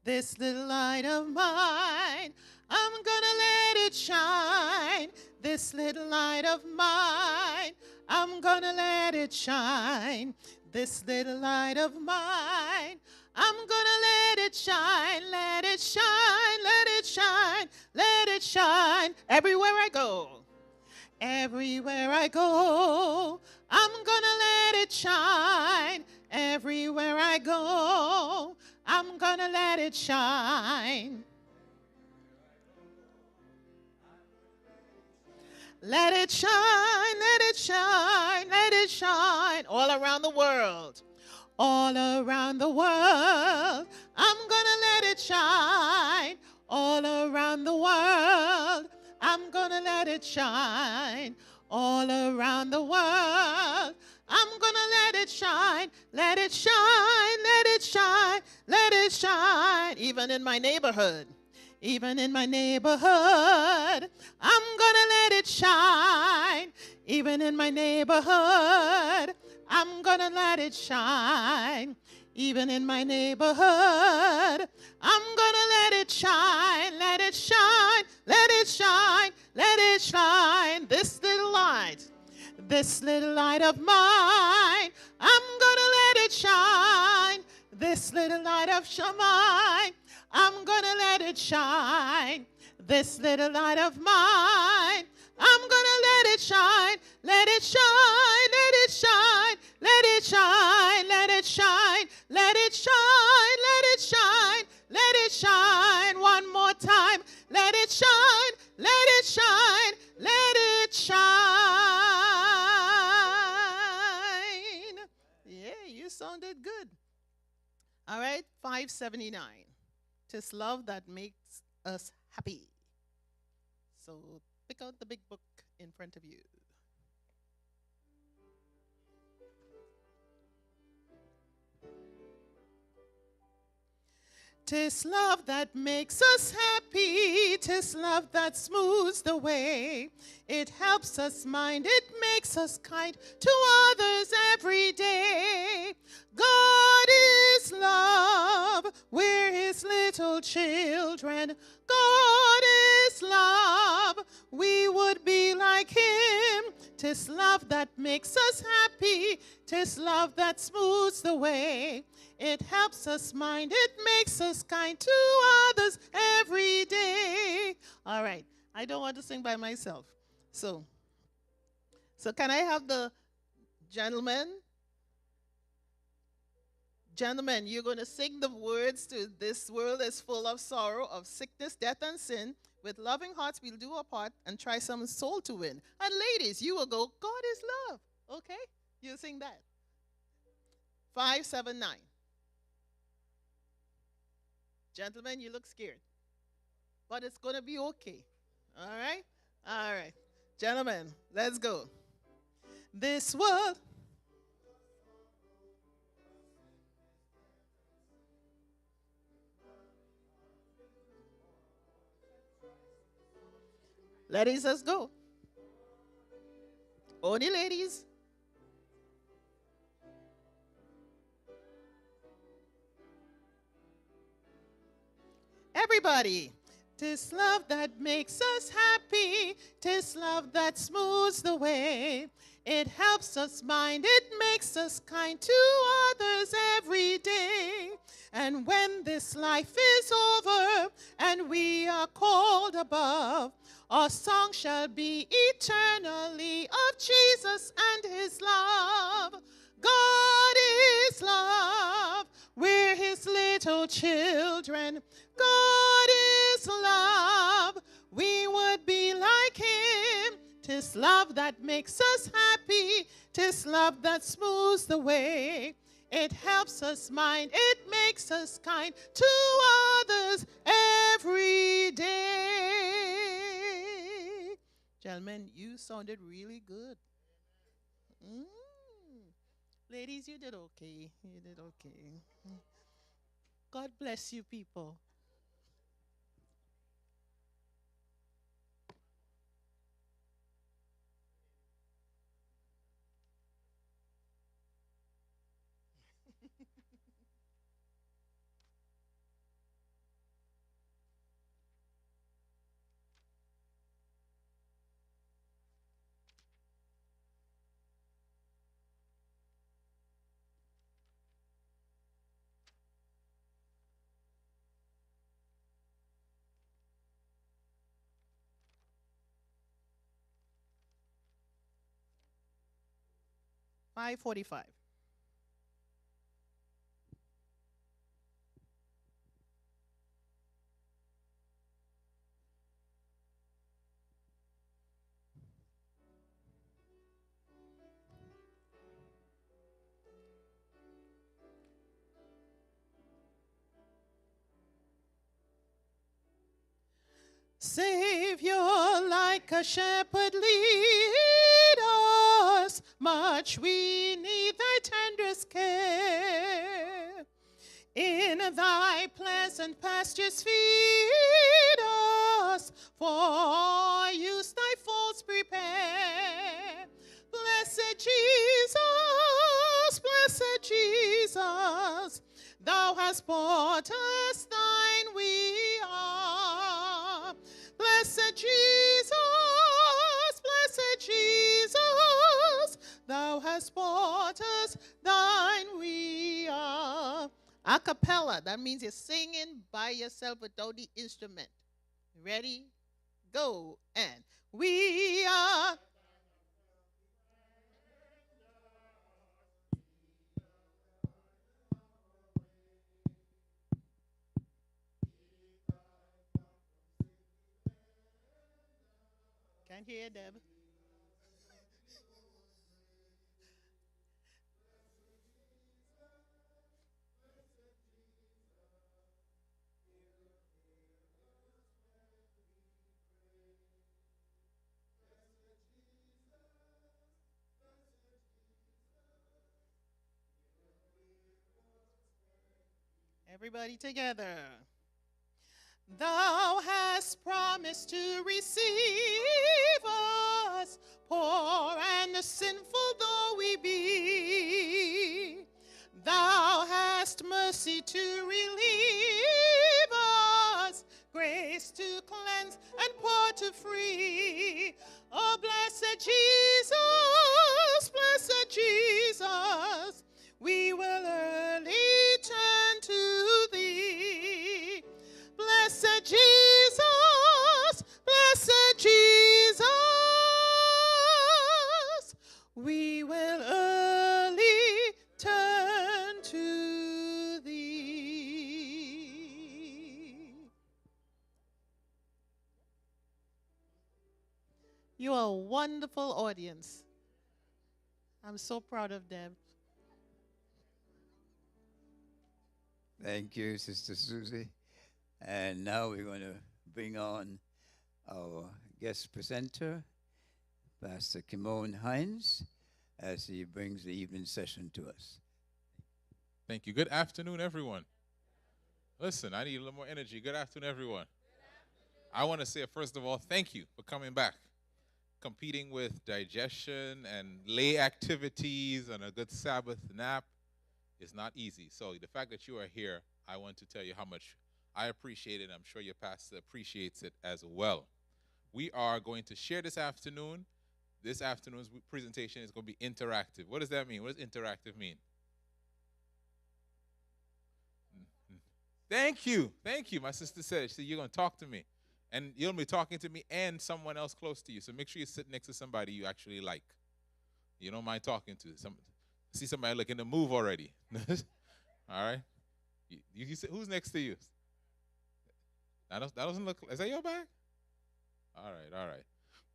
This little light of mine, I'm gonna let it shine. This little light of mine, I'm gonna let it shine. This little light of mine, I'm gonna let it shine, let it shine, let it shine, let it shine. Everywhere I go, everywhere I go, I'm gonna let it shine. Everywhere I go, I'm gonna let it shine. Let it shine, let it shine, let it shine all around the world. All around the world, I'm gonna let it shine. All around the world, I'm gonna let it shine. All around the world, I'm gonna let it shine. Let it shine, let it shine, let it shine. Even in my neighborhood. Even in my neighborhood, I'm gonna let it shine. Even in my neighborhood, I'm gonna let it shine. Even in my neighborhood, I'm gonna let it shine. Let it shine, let it shine, let it shine. This little light of mine, I'm gonna let it shine. This little light of mine, I'm gonna let it shine. This little light of mine, I'm gonna let it shine. Let it shine, let it shine, let it shine, let it shine, let it shine, let it shine, let it shine. One more time. Let it shine, let it shine, let it shine. Yeah, you sounded good. All right, 579. 'Tis love that makes us happy. So pick out the big book in front of you. 'Tis love that makes us happy. 'Tis love that smooths the way. It helps us mind. It makes us kind to others every day. God is love. We're his little children. God is love. We would be like him. 'Tis love that makes us happy. 'Tis love that smooths the way. It helps us mind. It makes us kind to others every day. All right. I don't want to sing by myself. So can I have the gentleman? Gentlemen, you're going to sing the words to "This world is full of sorrow, of sickness, death, and sin. With loving hearts, we'll do our part and try some soul to win." And ladies, you will go, "God is love." Okay? You sing that. 579. Gentlemen, you look scared. But it's going to be okay. All right? All right. Gentlemen, let's go. This world. Ladies, let's go. Only ladies. Everybody. 'Tis love that makes us happy. 'Tis love that smooths the way. It helps us mind. It makes us kind to others every day. And when this life is over and we are called above, our song shall be eternally of Jesus and his love. God is love. We're his little children. God is love. We would be like him. 'Tis love that makes us happy. 'Tis love that smooths the way. It helps us mind. It makes us kind to others every day. Gentlemen, you sounded really good. Mm. Ladies, you did okay. You did okay. God bless you, people. 5:45. Savior, like a shepherd, lead us. Much we need thy tenderest care. In thy pleasant pastures feed us, for use thy folds prepare. Blessed Jesus, thou hast bought us, thine we are. Blessed Jesus, thou hast bought us, thine we are. A cappella, that means you're singing by yourself without the instrument. Ready? Go. And we are. Can't hear, Deb. Everybody together. Thou hast promised to receive us, poor and sinful though we be. Thou hast mercy to relieve us, grace to cleanse and pour to free. Oh, blessed Jesus, we will early turn to thee. Blessed Jesus, we will early turn to thee. You are a wonderful audience. I'm so proud of them. Thank you, Sister Susie. And now we're going to bring on our guest presenter, Pastor Kymone Hinds, as he brings the evening session to us. Thank you. Good afternoon, everyone. Listen, I need a little more energy. Good afternoon, everyone. I want to say, first of all, thank you for coming back. Competing with digestion and lay activities and a good Sabbath nap is not easy. So the fact that you are here, I want to tell you how much I appreciate it. I'm sure your pastor appreciates it as well. We are going to share this afternoon. This afternoon's presentation is going to be interactive. What does that mean? What does interactive mean? Thank you. Thank you. My sister said, she said, you're going to talk to me. And you'll be talking to me and someone else close to you. So make sure you sit next to somebody you actually like. You don't mind talking to. See somebody looking to move already. All right? You say, who's next to you? That doesn't look, is that your bag? All right.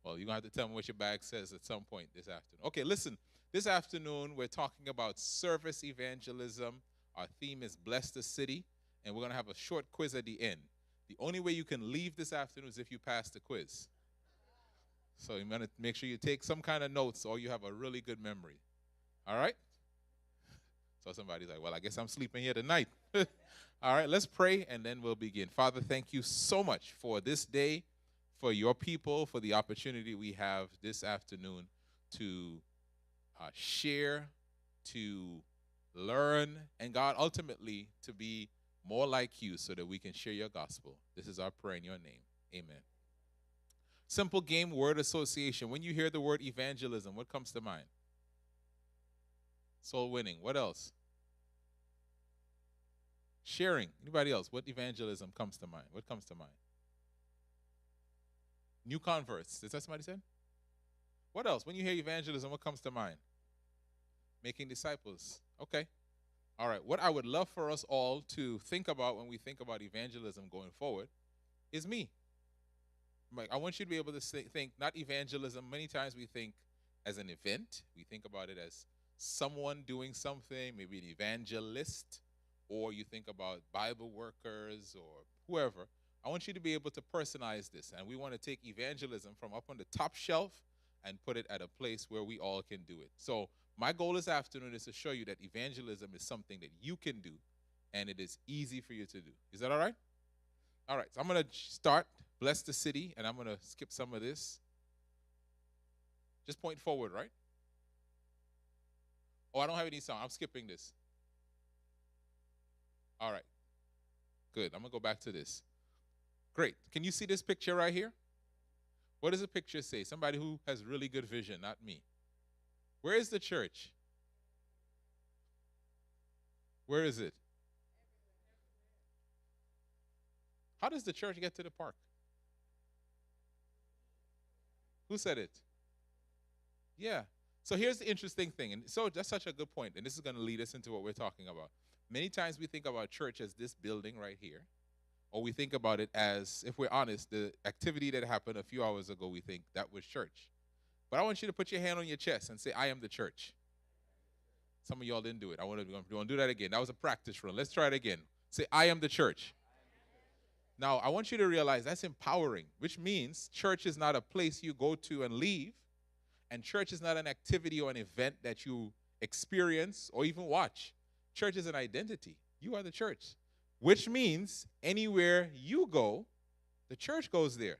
Well, you're going to have to tell me what your bag says at some point this afternoon. Okay, listen. This afternoon, we're talking about service evangelism. Our theme is Bless the City. And we're going to have a short quiz at the end. The only way you can leave this afternoon is if you pass the quiz. So you're going to make sure you take some kind of notes or you have a really good memory. All right? So somebody's like, well, I guess I'm sleeping here tonight. All right, let's pray and then we'll begin. Father, thank you so much for this day, for your people, for the opportunity we have this afternoon to share, to learn, and God, ultimately, to be more like you so that we can share your gospel. This is our prayer in your name. Amen. Simple game, word association. When you hear the word evangelism, what comes to mind? Soul winning. What else? Sharing. Anybody else? What evangelism comes to mind? What comes to mind? New converts. Is that somebody said? What else? When you hear evangelism, what comes to mind? Making disciples. Okay. All right. What I would love for us all to think about when we think about evangelism going forward is me. Like, I want you to be able to think not evangelism. Many times we think as an event. We think about it as someone doing something, maybe an evangelist, or you think about Bible workers or whoever. I want you to be able to personalize this, and we want to take evangelism from up on the top shelf and put it at a place where we all can do it. So my goal this afternoon is to show you that evangelism is something that you can do, and it is easy for you to do. Is that all right? All right, so I'm going to start, bless the city, and I'm going to skip some of this. Just point forward, right? Oh, I don't have any sound. I'm skipping this. All right. Good. I'm going to go back to this. Great. Can you see this picture right here? What does the picture say? Somebody who has really good vision, not me. Where is the church? Where is it? How does the church get to the park? Who said it? Yeah. So here's the interesting thing. And so that's such a good point. And this is going to lead us into what we're talking about. Many times we think about church as this building right here. Or we think about it as, if we're honest, the activity that happened a few hours ago, we think that was church. But I want you to put your hand on your chest and say, I am the church. Some of y'all didn't do it. I want to do that again. That was a practice run. Let's try it again. Say, I am the church. Now, I want you to realize that's empowering, which means church is not a place you go to and leave. And church is not an activity or an event that you experience or even watch. Church is an identity. You are the church, which means anywhere you go, the church goes there.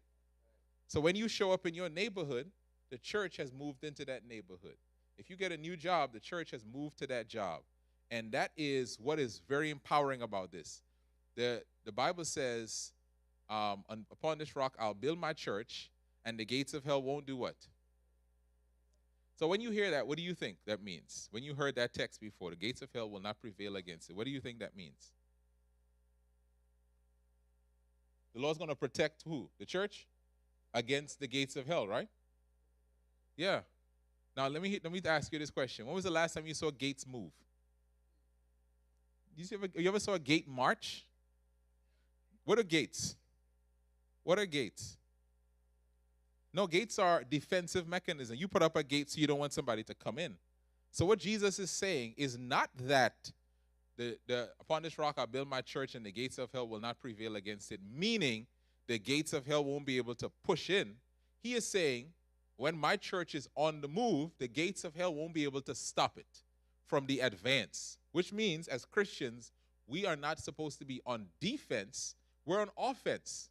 So when you show up in your neighborhood, the church has moved into that neighborhood. If you get a new job, the church has moved to that job. And that is what is very empowering about this. The Bible says, upon this rock I'll build my church, and the gates of hell won't do what? So when you hear that, what do you think that means? When you heard that text before, the gates of hell will not prevail against it. What do you think that means? The Lord's going to protect who? The church? Against the gates of hell, right? Yeah. Now let me ask you this question. When was the last time you saw gates move? You ever saw a gate march? What are gates? What are gates? No, gates are defensive mechanism. You put up a gate so you don't want somebody to come in. So what Jesus is saying is not that upon this rock I'll build my church and the gates of hell will not prevail against it, meaning the gates of hell won't be able to push in. He is saying when my church is on the move, the gates of hell won't be able to stop it from the advance, which means as Christians, we are not supposed to be on defense. We're on offense.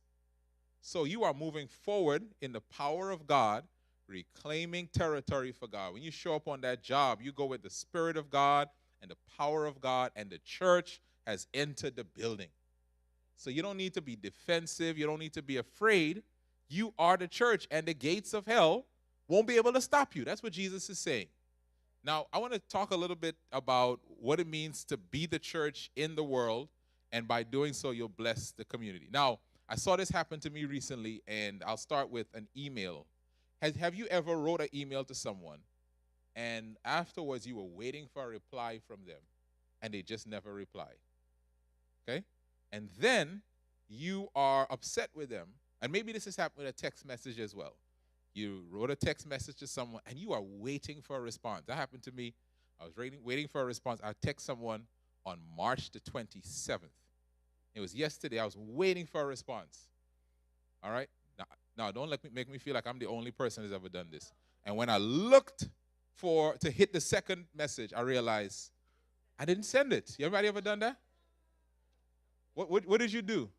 So you are moving forward in the power of God, reclaiming territory for God. When you show up on that job, you go with the Spirit of God and the power of God, and the church has entered the building. So you don't need to be defensive. You don't need to be afraid. You are the church, and the gates of hell won't be able to stop you. That's what Jesus is saying. Now, I want to talk a little bit about what it means to be the church in the world, and by doing so, you'll bless the community. Now, I saw this happen to me recently, and I'll start with an email. Have you ever wrote an email to someone, and afterwards you were waiting for a reply from them, and they just never replied? Okay? And then you are upset with them, and maybe this has happened with a text message as well. You wrote a text message to someone, and you are waiting for a response. That happened to me. I was waiting for a response. I text someone on March the 27th. It was yesterday. I was waiting for a response. All right? Now don't make me feel like I'm the only person who's ever done this. And when I looked to hit the second message, I realized I didn't send it. Everybody ever done that? What did you do?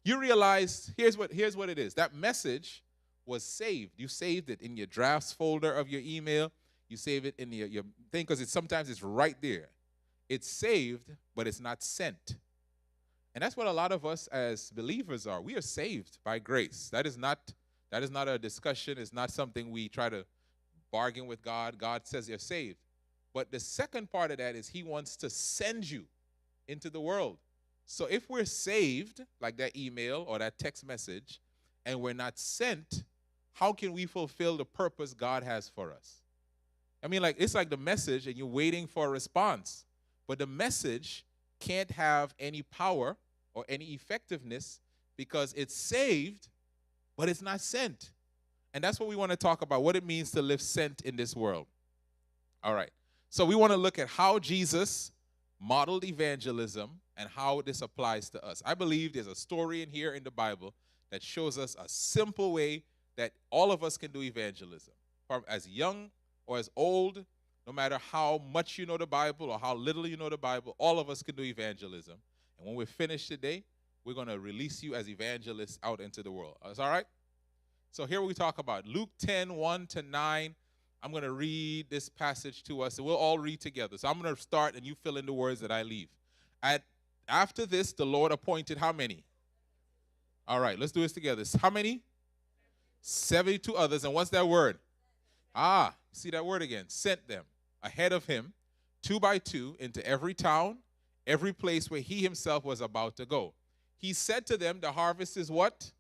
You realized, here's what it is. That message was saved. You saved it in your drafts folder of your email. You save it in your thing because sometimes it's right there. It's saved, but it's not sent. And that's what a lot of us as believers are. We are saved by grace. That is not a discussion. It's not something we try to bargain with God. God says you're saved. But the second part of that is he wants to send you into the world. So if we're saved, like that email or that text message, and we're not sent, how can we fulfill the purpose God has for us? I mean, like, it's like the message and you're waiting for a response. But the message can't have any power or any effectiveness because it's saved, but it's not sent. And that's what we want to talk about, what it means to live sent in this world. All right. So we want to look at how Jesus modeled evangelism and how this applies to us. I believe there's a story in here in the Bible that shows us a simple way that all of us can do evangelism. From as young or as old, no matter how much you know the Bible or how little you know the Bible, all of us can do evangelism. And when we're finished today, we're going to release you as evangelists out into the world. Is that all right? So here we talk about Luke 10, 1 to 9. I'm going to read this passage to us, and we'll all read together. So I'm going to start, and you fill in the words that I leave. After this, the Lord appointed how many? All right, let's do this together. How many? 72 others. And what's that word? See that word again. Sent them ahead of him, 2 by 2, into every town, every place where he himself was about to go. He said to them, the harvest is what?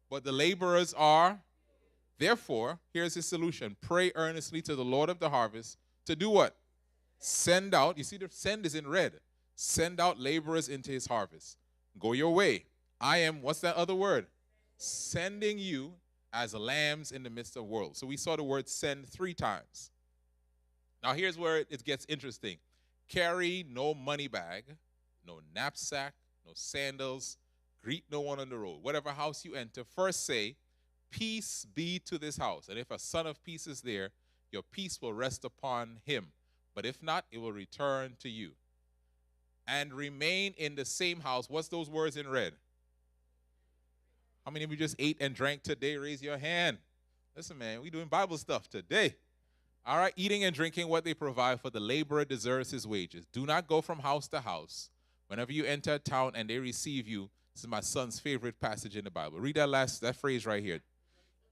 But the laborers are. Therefore, here's his solution. Pray earnestly to the Lord of the harvest to do what? Send out. You see the send is in red. Send out laborers into his harvest. Go your way. I am, what's that other word? Sending you as lambs in the midst of wolves. So we saw the word send 3 times. Now here's where it gets interesting. Carry no money bag, no knapsack, no sandals, greet no one on the road. Whatever house you enter, first say, peace be to this house. And if a son of peace is there, your peace will rest upon him. But if not, it will return to you. And remain in the same house. What's those words in red? How many of you just ate and drank today? Raise your hand. Listen, man, we doing Bible stuff today. All right, eating and drinking what they provide, for the laborer deserves his wages. Do not go from house to house. Whenever you enter a town and they receive you, this is my son's favorite passage in the Bible. Read that phrase right here.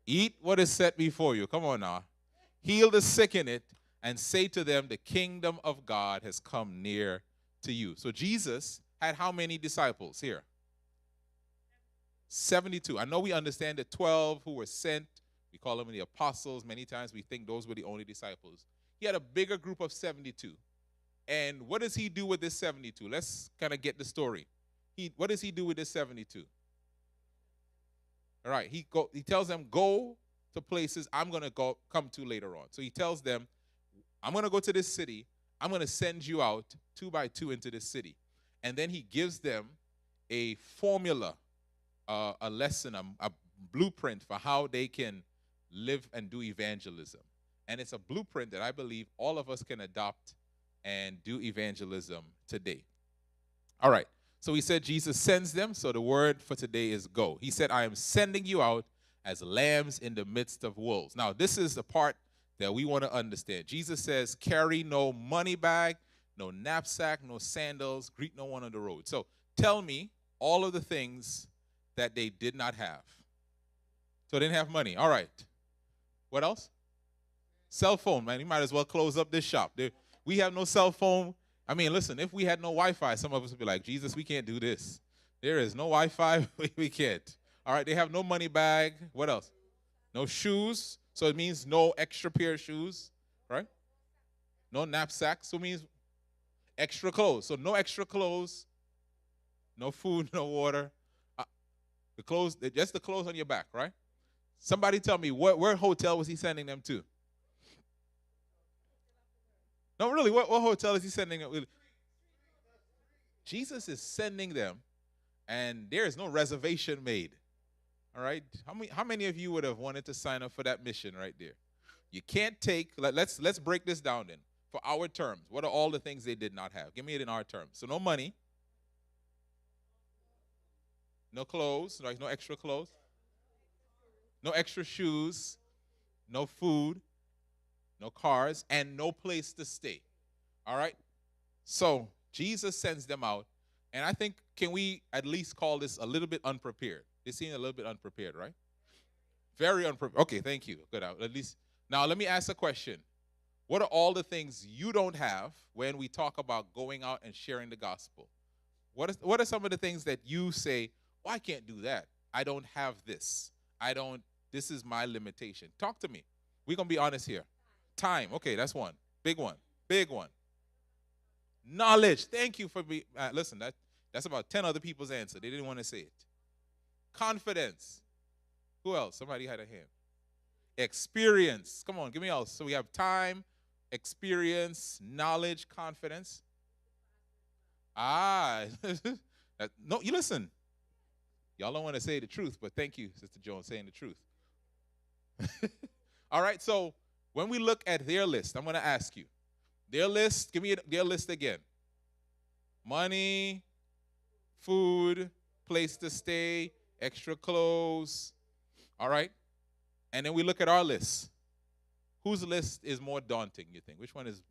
Eat what is set before you. Come on now. Heal the sick in it and say to them, the kingdom of God has come near to you. So Jesus had how many disciples here? 72. I know we understand the 12 who were sent. We call them the apostles. Many times we think those were the only disciples. He had a bigger group of 72. And what does he do with this 72? Let's kind of get the story. What does he do with this 72? All right, he tells them, go to places I'm going to come to later on. So he tells them, I'm going to go to this city. I'm going to send you out 2 by 2 into this city. And then he gives them a formula, a lesson, a blueprint for how they can live and do evangelism. And it's a blueprint that I believe all of us can adopt and do evangelism today. All right. So he said Jesus sends them. So the word for today is go. He said, I am sending you out as lambs in the midst of wolves. Now, this is the part that we want to understand. Jesus says, carry no money bag, no knapsack, no sandals, greet no one on the road. So tell me all of the things that they did not have. So they didn't have money. All right. What else? Cell phone, man. You might as well close up this shop. We have no cell phone. I mean, listen, if we had no Wi-Fi, some of us would be like, Jesus, we can't do this. There is no Wi-Fi. We can't. All right, they have no money bag. What else? No shoes. So it means no extra pair of shoes, right? No knapsack. So it means extra clothes. So no extra clothes, no food, no water. The clothes, just the clothes on your back, right? Somebody tell me, where hotel was he sending them to? No, really, what hotel is he sending them to? Jesus is sending them, and there is no reservation made. All right? How many of you would have wanted to sign up for that mission right there? You can't take, let's break this down then. For our terms, what are all the things they did not have? Give me it in our terms. So no money, no clothes, right? No extra clothes, no extra shoes, no food, no cars, and no place to stay. All right? So Jesus sends them out, and I think, can we at least call this a little bit unprepared? They seem a little bit unprepared, right? Very unprepared. Okay, thank you. Good. At least. Now, let me ask a question. What are all the things you don't have when we talk about going out and sharing the gospel? What are some of the things that you say, oh, I can't do that. I don't have this. This is my limitation. Talk to me. We're going to be honest here. Time. Okay, that's one. Big one. Big one. Knowledge. Thank you for listen, that's about 10 other people's answer. They didn't want to say it. Confidence. Who else? Somebody had a hand. Experience. Come on, give me else. So we have time, experience, knowledge, confidence. No, you listen. Y'all don't want to say the truth, but thank you, Sister Jones, saying the truth. All right, so when we look at their list, I'm going to ask you. Their list, give me their list again. Money, food, place to stay, extra clothes. All right? And then we look at our list. Whose list is more daunting, you think? Which one is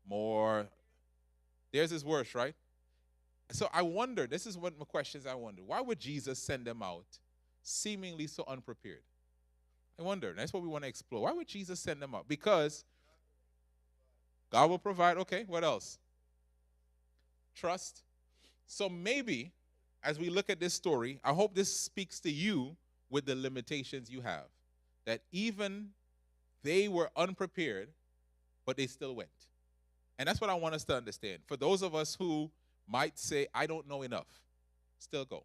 more? Theirs is worse, right? So I wonder, this is one of the questions I wonder. Why would Jesus send them out seemingly so unprepared? I wonder. That's what we want to explore. Why would Jesus send them out? Because God will provide. Okay, what else? Trust. So maybe as we look at this story, I hope this speaks to you with the limitations you have. That even they were unprepared, but they still went. And that's what I want us to understand. For those of us who might say, I don't know enough, still go.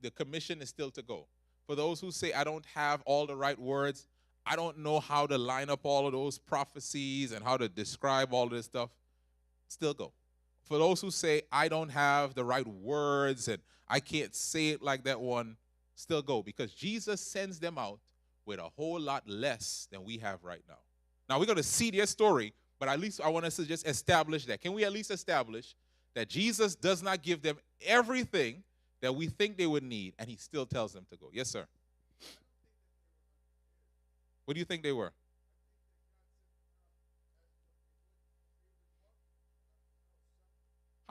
The commission is still to go. For those who say, I don't have all the right words, I don't know how to line up all of those prophecies and how to describe all of this stuff, still go. For those who say, I don't have the right words and I can't say it like that one, still go. Because Jesus sends them out with a whole lot less than we have right now. Now, we're going to see their story, but at least I want us to just establish that. Can we at least establish that Jesus does not give them everything that we think they would need, and he still tells them to go? Yes, sir. What do you think they were?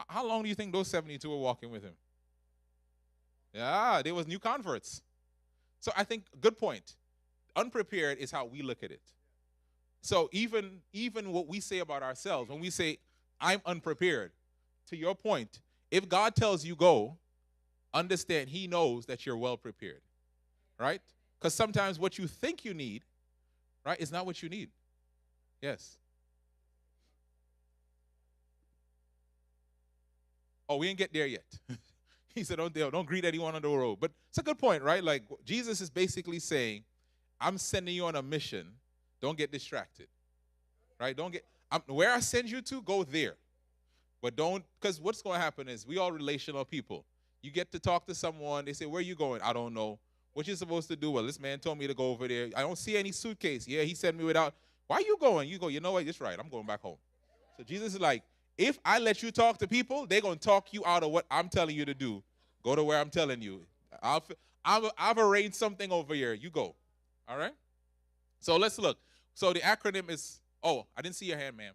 How long do you think those 72 were walking with him? Yeah, they was new converts. So I think, good point. Unprepared is how we look at it. So even what we say about ourselves, when we say, I'm unprepared, to your point, if God tells you go, understand he knows that you're well prepared, right? Because sometimes what you think you need, right, is not what you need. Yes. Oh, we didn't get there yet. He said, don't greet anyone on the road. But it's a good point, right? Like, Jesus is basically saying, I'm sending you on a mission. Don't get distracted, right? Where I send you to, go there. But don't, because what's going to happen is we all relational people. You get to talk to someone. They say, where are you going? I don't know. What you supposed to do? Well, this man told me to go over there. I don't see any suitcase. Yeah, he sent me without. Why are you going? You go, you know what? That's right. I'm going back home. So Jesus is like, if I let you talk to people, they're going to talk you out of what I'm telling you to do. Go to where I'm telling you. I've arranged something over here. You go. All right? So let's look. So the acronym is, oh, I didn't see your hand, ma'am.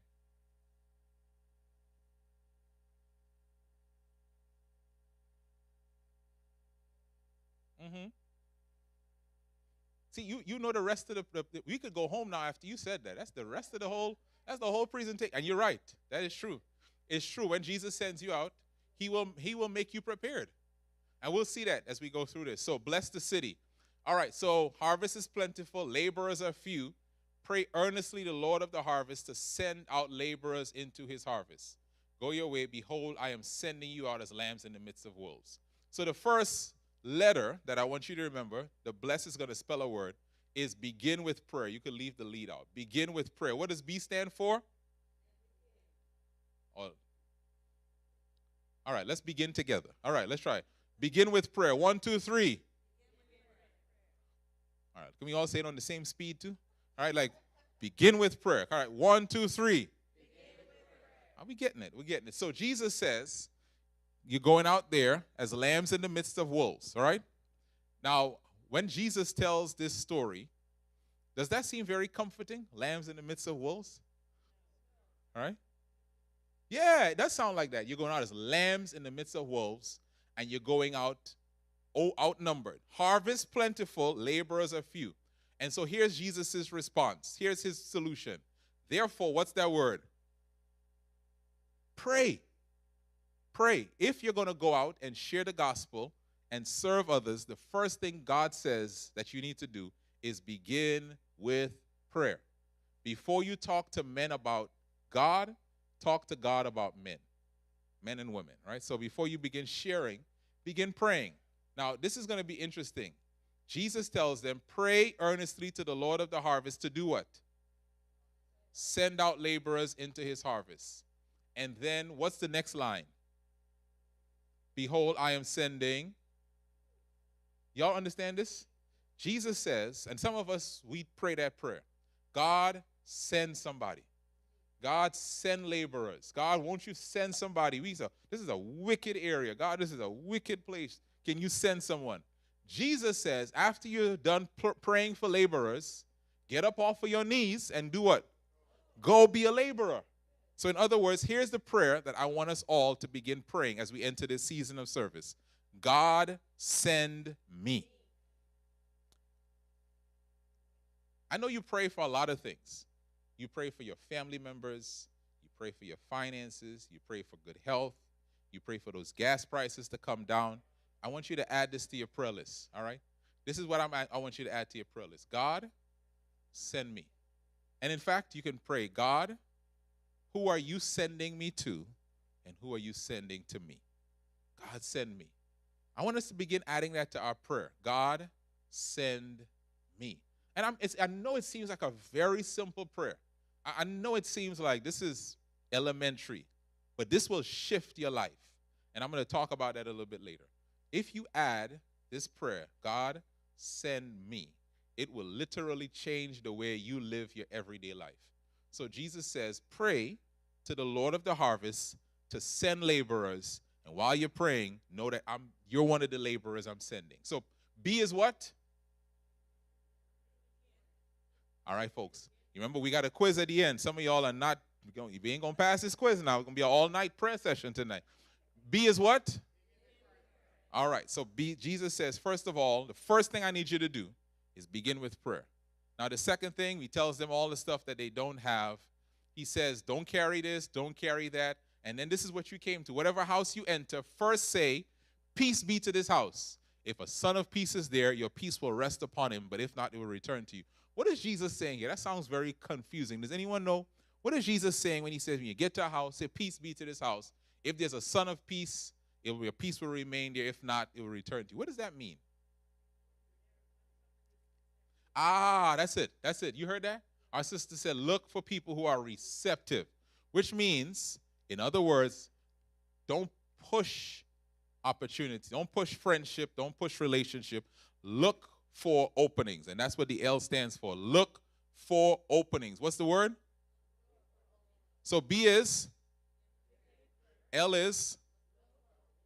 Mm-hmm. See, you know the rest of the we could go home now after you said that. That's the rest of that's the whole presentation. And you're right. That is true. It's true. When Jesus sends you out, he will make you prepared. And we'll see that as we go through this. So bless the city. All right, so harvest is plentiful, laborers are few. Pray earnestly the Lord of the harvest to send out laborers into his harvest. Go your way. Behold, I am sending you out as lambs in the midst of wolves. So the first letter that I want you to remember, the bless is going to spell a word, is begin with prayer. You can leave the lead out. Begin with prayer. What does B stand for? Oh. All right, let's begin together. All right, let's try it. Begin with prayer. 1, 2, 3. All right, can we all say it on the same speed too? All right, like begin with prayer. All right, 1, 2, 3. Are we getting it? We're getting it. So Jesus says, you're going out there as lambs in the midst of wolves, all right? Now, when Jesus tells this story, does that seem very comforting? Lambs in the midst of wolves? All right? Yeah, it does sound like that. You're going out as lambs in the midst of wolves, and you're going out outnumbered. Harvest plentiful, laborers are few. And so here's Jesus' response. Here's his solution. Therefore, what's that word? Pray. Pray. If you're going to go out and share the gospel and serve others, the first thing God says that you need to do is begin with prayer. Before you talk to men about God, talk to God about men and women, right? So before you begin sharing, begin praying. Now, this is going to be interesting. Jesus tells them, pray earnestly to the Lord of the harvest to do what? Send out laborers into his harvest. And then what's the next line? Behold, I am sending. Y'all understand this? Jesus says, and some of us, we pray that prayer. God, send somebody. God, send laborers. God, won't you send somebody? This is a wicked area. God, this is a wicked place. Can you send someone? Jesus says, after you're done praying for laborers, get up off of your knees and do what? Go be a laborer. So in other words, here's the prayer that I want us all to begin praying as we enter this season of service. God, send me. I know you pray for a lot of things. You pray for your family members. You pray for your finances. You pray for good health. You pray for those gas prices to come down. I want you to add this to your prayer list, all right? This is what I want you to add to your prayer list. God, send me. And in fact, you can pray, God, who are you sending me to, and who are you sending to me? God, send me. I want us to begin adding that to our prayer. God, send me. And I know it seems like a very simple prayer. I know it seems like this is elementary, but this will shift your life. And I'm going to talk about that a little bit later. If you add this prayer, God, send me, it will literally change the way you live your everyday life. So Jesus says, pray to the Lord of the harvest to send laborers. And while you're praying, know that you're one of the laborers I'm sending. So B is what? All right, folks. You remember we got a quiz at the end. Some of y'all are not, you ain't going to pass this quiz now. It's going to be an all-night prayer session tonight. B is what? All right, so Jesus says, first of all, the first thing I need you to do is begin with prayer. Now, the second thing, he tells them all the stuff that they don't have. He says, don't carry this, don't carry that. And then this is what you came to. Whatever house you enter, first say, peace be to this house. If a son of peace is there, your peace will rest upon him, but if not, it will return to you. What is Jesus saying here? That sounds very confusing. Does anyone know? What is Jesus saying when he says, when you get to a house, say, peace be to this house. If there's a son of peace, your peace will remain there. If not, it will return to you. What does that mean? That's it. That's it. You heard that? Our sister said, look for people who are receptive, which means, in other words, don't push opportunity. Don't push friendship. Don't push relationship. Look for openings. And that's what the L stands for. Look for openings. What's the word? So B is, L is,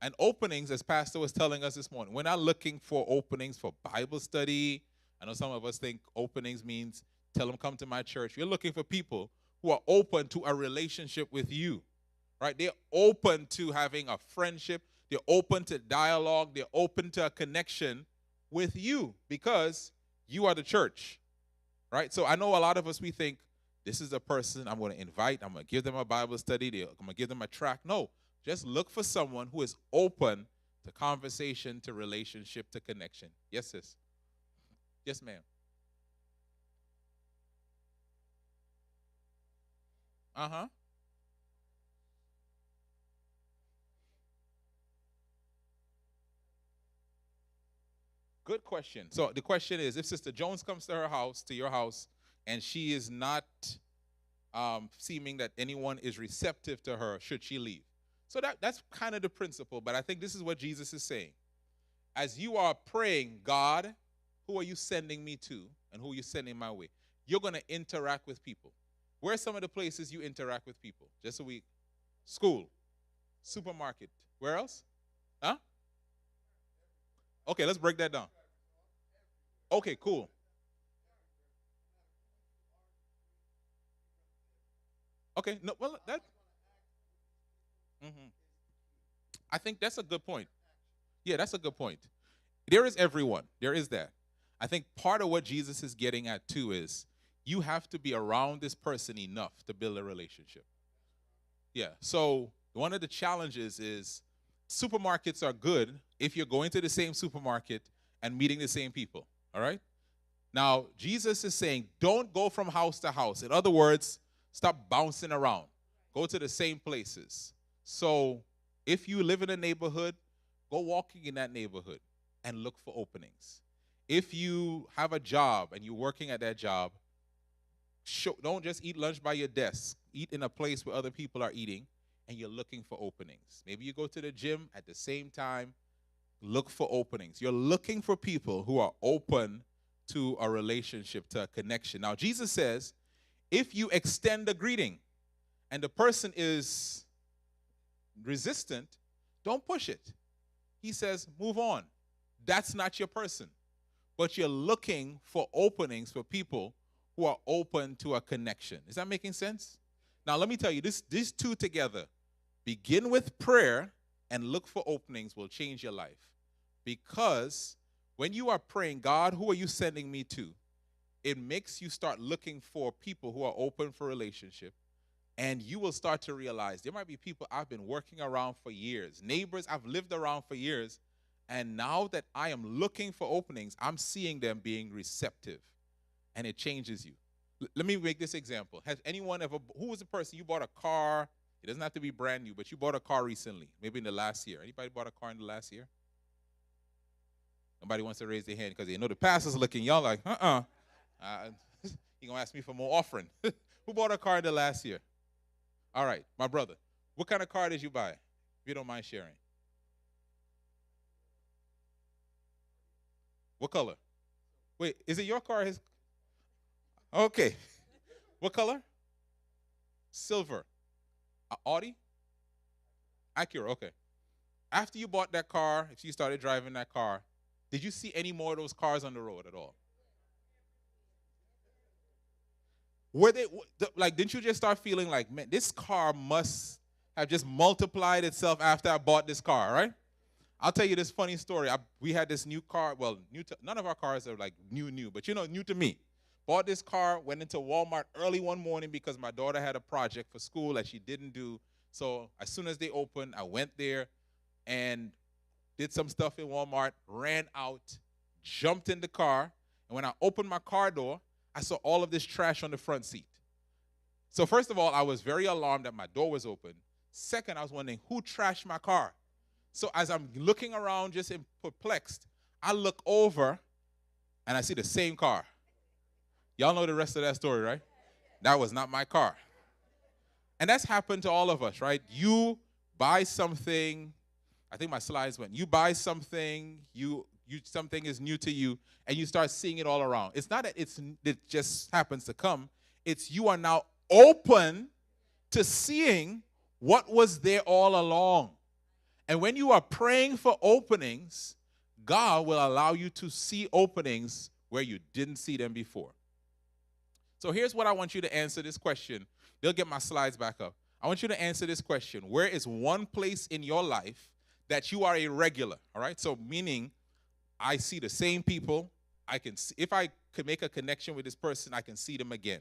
and openings, as Pastor was telling us this morning. We're not looking for openings for Bible study. I know some of us think openings means tell them come to my church. You're looking for people who are open to a relationship with you, right? They're open to having a friendship. They're open to dialogue. They're open to a connection with you because you are the church, right? So I know a lot of us, we think this is a person I'm going to invite. I'm going to give them a Bible study. I'm going to give them a tract. No, just look for someone who is open to conversation, to relationship, to connection. Yes, sis. Yes, ma'am. Uh-huh. Good question. So the question is, if Sister Jones comes to her house, to your house, and she is not seeming that anyone is receptive to her, should she leave? So that's kind of the principle, but I think this is what Jesus is saying. As you are praying, God, who are you sending me to, and who are you sending my way? You're going to interact with people. Where are some of the places you interact with people? Just so school, supermarket. Where else? Huh? Okay, let's break that down. Okay, cool. Okay, no, well, that. I think that's a good point. Yeah, that's a good point. There is everyone. There is that. I think part of what Jesus is getting at too is you have to be around this person enough to build a relationship. Yeah. So one of the challenges is supermarkets are good if you're going to the same supermarket and meeting the same people. All right? Now, Jesus is saying, don't go from house to house. In other words, stop bouncing around. Go to the same places. So if you live in a neighborhood, go walking in that neighborhood and look for openings. If you have a job and you're working at that job, don't just eat lunch by your desk. Eat in a place where other people are eating and you're looking for openings. Maybe you go to the gym at the same time, look for openings. You're looking for people who are open to a relationship, to a connection. Now, Jesus says, if you extend a greeting and the person is resistant, don't push it. He says, move on. That's not your person. But you're looking for openings for people who are open to a connection. Is that making sense? Now, let me tell you, these two together, begin with prayer and look for openings, will change your life. Because when you are praying, God, who are you sending me to? It makes you start looking for people who are open for relationship. And you will start to realize there might be people I've been working around for years, neighbors I've lived around for years. And now that I am looking for openings, I'm seeing them being receptive. And it changes you. Let me make this example. Has anyone ever, who was the person, you bought a car, it doesn't have to be brand new, but you bought a car recently, maybe in the last year. Anybody bought a car in the last year? Nobody wants to raise their hand because they know the pastor's looking. Y'all like, you're going to ask me for more offering. Who bought a car in the last year? All right, my brother. What kind of car did you buy, if you don't mind sharing? What color? Wait, is it your car or his? Okay. What color? Silver. Audi? Acura, okay. After you bought that car, if you started driving that car, did you see any more of those cars on the road at all? Were they, like, didn't you just start feeling like, man, this car must have just multiplied itself after I bought this car, right? I'll tell you this funny story. We had this new car, well, none of our cars are like new, but new to me. Bought this car, went into Walmart early one morning because my daughter had a project for school that she didn't do. So as soon as they opened, I went there and did some stuff in Walmart, ran out, jumped in the car, and when I opened my car door, I saw all of this trash on the front seat. So first of all, I was very alarmed that my door was open. Second, I was wondering who trashed my car. So as I'm looking around just perplexed, I look over and I see the same car. Y'all know the rest of that story, right? That was not my car. And that's happened to all of us, right? You buy something, I think my slides went, you buy something, something is new to you, and you start seeing it all around. It's not that it just happens to come. It's you are now open to seeing what was there all along. And when you are praying for openings, God will allow you to see openings where you didn't see them before. So here's what I want you to answer this question. They'll get my slides back up. I want you to answer this question. Where is one place in your life that you are a regular? All right? So meaning I see the same people. I can see, if I could make a connection with this person, I can see them again.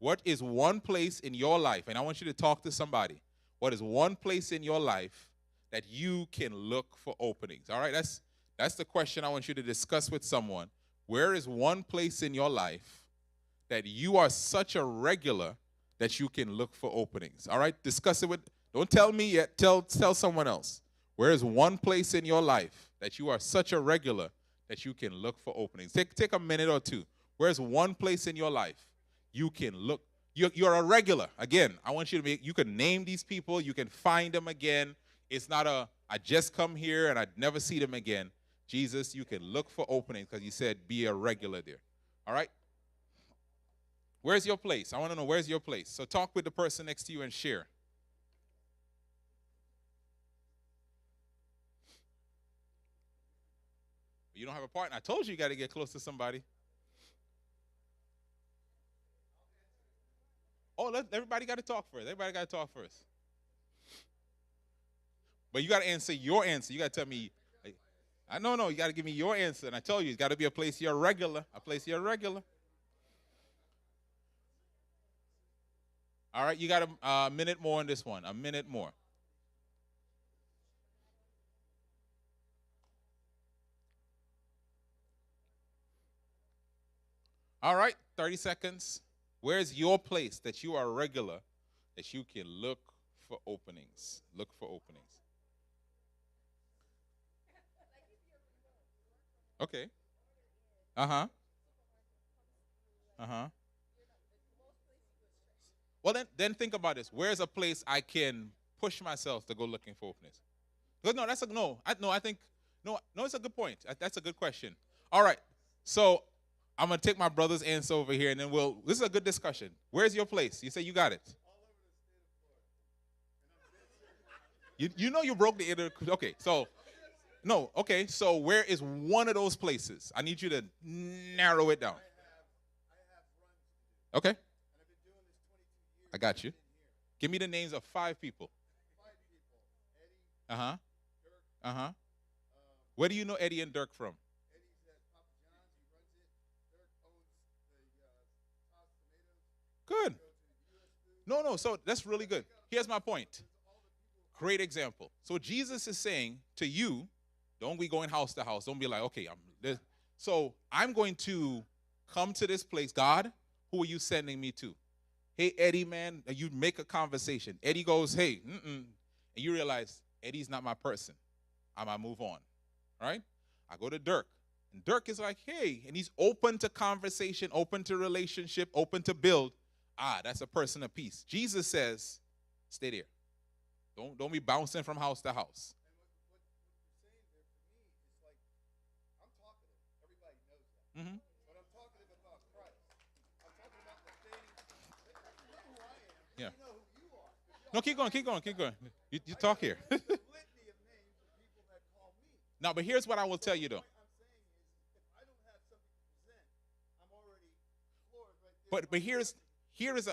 What is one place in your life? And I want you to talk to somebody. What is one place in your life that you can look for openings? All right? That's the question I want you to discuss with someone. Where is one place in your life that you are such a regular that you can look for openings? All right? Discuss it with, don't tell me yet, tell someone else. Where is one place in your life that you are such a regular that you can look for openings? Take a minute or two. Where's one place in your life you can look? You're a regular. Again, I want you to you can name these people. You can find them again. It's not I just come here and I'd never see them again. Jesus, you can look for openings because you said be a regular there. All right? Where's your place? I want to know, where's your place? So talk with the person next to you and share. You don't have a partner. I told you got to get close to somebody. Oh, everybody got to talk first. Everybody got to talk first. But you got to answer your answer. You got to tell me. No, you got to give me your answer. And I told you, it's got to be a place you're regular. A place you're regular. All right, you got a minute more on this one. A minute more. All right, 30 seconds. Where's your place that you are regular, that you can look for openings? Look for openings. Okay. Uh-huh. Uh-huh. Well, then think about this. Where's a place I can push myself to go looking for openings? Because no, that's a no. I think no. It's a good point. That's a good question. All right. So I'm gonna take my brother's answer over here, and then we'll. This is a good discussion. Where's your place? You say you got it. You know you broke the inner. Okay. So no. Okay. So where is one of those places? I need you to narrow it down. Okay. I got you. Give me the names of 5 people. Uh-huh. Uh-huh. Where do you know Eddie and Dirk from? Good. No. So that's really good. Here's my point. Great example. So Jesus is saying to you, don't be going house to house. Don't be like, okay, I'm this. So I'm going to come to this place. God, who are you sending me to? Hey, Eddie, man, you make a conversation. Eddie goes, hey, and you realize Eddie's not my person. I might move on, right? I go to Dirk, and Dirk is like, hey, and he's open to conversation, open to relationship, open to build. That's a person of peace. Jesus says, stay there. Don't be bouncing from house to house. Mm-hmm. Yeah. No, keep going. You talk here. No, but here's what I will tell you, though. But here is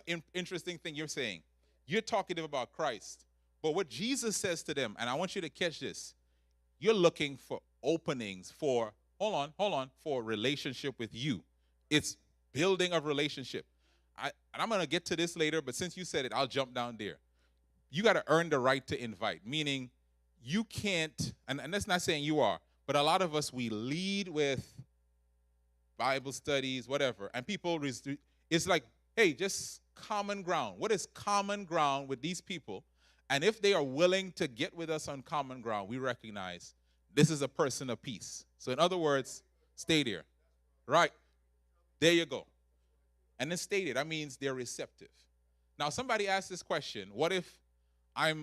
an interesting thing you're saying. You're talking about Christ. But what Jesus says to them, and I want you to catch this, you're looking for openings for, hold on, for relationship with you. It's building of relationship. And I'm going to get to this later, but since you said it, I'll jump down there. You got to earn the right to invite, meaning you can't, and that's not saying you are, but a lot of us, we lead with Bible studies, whatever, and people, it's like, hey, just common ground. What is common ground with these people? And if they are willing to get with us on common ground, we recognize this is a person of peace. So in other words, stay there. Right. There you go. And then stay there. That means they're receptive. Now, somebody asked this question. What if I